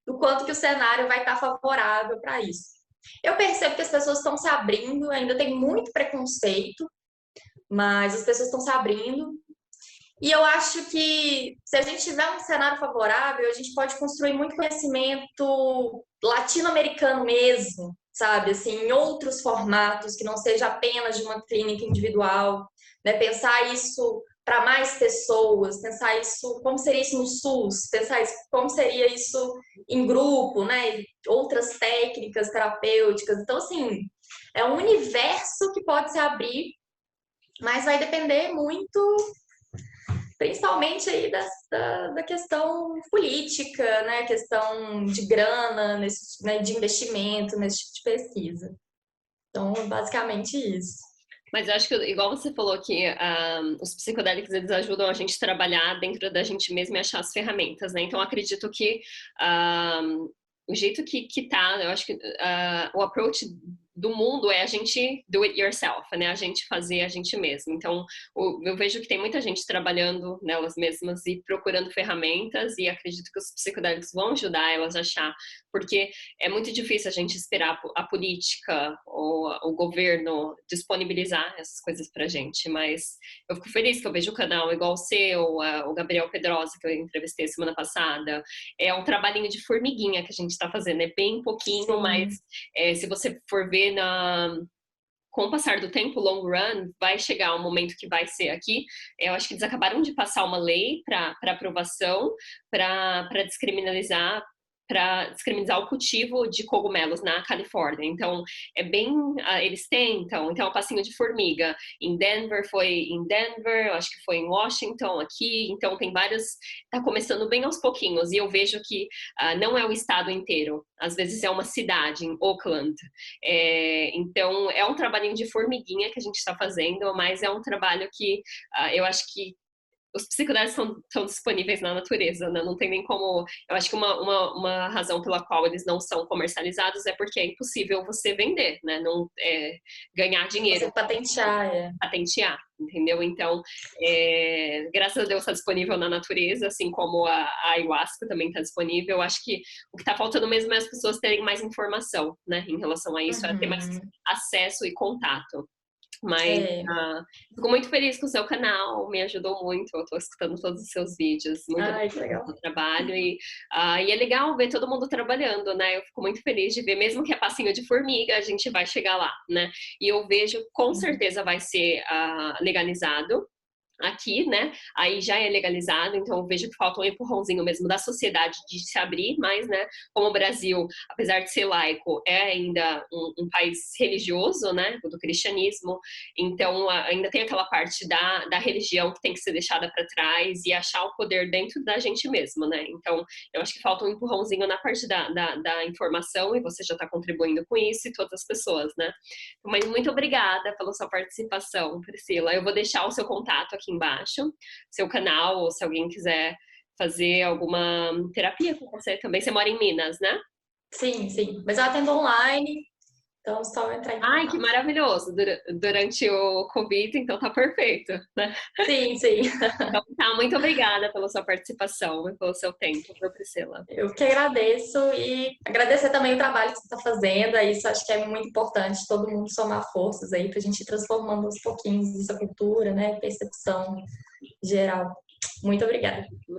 do quanto que o cenário vai estar favorável para isso. Eu percebo que as pessoas estão se abrindo, ainda tem muito preconceito, mas as pessoas estão se abrindo. E eu acho que se a gente tiver um cenário favorável, a gente pode construir muito conhecimento latino-americano mesmo, sabe? Assim, em outros formatos, que não seja apenas de uma clínica individual, né? Pensar isso para mais pessoas, pensar isso, como seria isso no SUS, pensar isso, como seria isso em grupo, né? Outras técnicas terapêuticas. Então, assim, é um universo que pode se abrir, mas vai depender muito principalmente aí da questão política, né? Questão de grana, né? De investimento nesse tipo de pesquisa. Então, basicamente isso. Mas eu acho que, igual você falou que os psicodélicos, eles ajudam a gente a trabalhar dentro da gente mesmo e achar as ferramentas, né? Então, acredito que o jeito que tá, eu acho que o approach do mundo é a gente do it yourself, né? A gente fazer a gente mesmo. Então, eu vejo que tem muita gente trabalhando nelas mesmas e procurando ferramentas, e acredito que os psicodélicos vão ajudar elas a achar, porque é muito difícil a gente esperar a política ou o governo disponibilizar essas coisas pra gente, mas eu fico feliz que eu vejo o canal igual o seu, o Gabriel Pedrosa, que eu entrevistei semana passada. É um trabalhinho de formiguinha que a gente está fazendo, é bem pouquinho, Sim. mas se você for ver com o passar do tempo, long run, vai chegar um momento que vai ser aqui. Eu acho que eles acabaram de passar uma lei para aprovação, para descriminalizar o cultivo de cogumelos na Califórnia. Então, é bem... eles tentam, então, é um passinho de formiga. Em Denver, eu acho que foi em Washington, aqui. Então, tem vários... Tá começando bem aos pouquinhos. E eu vejo que não é o estado inteiro. Às vezes é uma cidade, em Oakland. Então, é um trabalhinho de formiguinha que a gente está fazendo, mas é um trabalho que eu acho que os psicodélicos estão disponíveis na natureza, né? Não tem nem como... Eu acho que uma razão pela qual eles não são comercializados é porque é impossível você vender, né? Não, ganhar dinheiro. Você patentear, Patentear, entendeu? Então, graças a Deus está disponível na natureza, assim como a ayahuasca também está disponível. Eu acho que o que está faltando mesmo é as pessoas terem mais informação, né? Em relação a isso, é ter mais acesso e contato. Mas fico muito feliz com o seu canal, me ajudou muito. Eu estou escutando todos os seus vídeos, muito legal. do trabalho. E é legal ver todo mundo trabalhando, né? Eu fico muito feliz de ver, mesmo que é passinho de formiga, a gente vai chegar lá, né? E eu vejo, com certeza vai ser legalizado aqui, né? Aí já é legalizado, então eu vejo que falta um empurrãozinho mesmo da sociedade de se abrir, mas, né? Como o Brasil, apesar de ser laico, é ainda um país religioso, né? Do cristianismo, então ainda tem aquela parte da religião que tem que ser deixada para trás e achar o poder dentro da gente mesmo, né? Então eu acho que falta um empurrãozinho na parte da informação e você já está contribuindo com isso e todas as pessoas, né? Mas muito obrigada pela sua participação, Priscila. Eu vou deixar o seu contato aqui embaixo, seu canal, ou se alguém quiser fazer alguma terapia com você também. Você mora em Minas, né? Sim. Mas eu atendo online, então só entrar em contato. Ai, que maravilhoso! Durante o Covid, então tá perfeito, né? Sim. Então tá, muito obrigada pela sua participação e pelo seu tempo, viu, Priscila? Eu que agradeço e agradecer também o trabalho que você está fazendo. Isso acho que é muito importante, todo mundo somar forças aí para a gente ir transformando aos pouquinhos essa cultura, né? Percepção geral. Muito obrigada.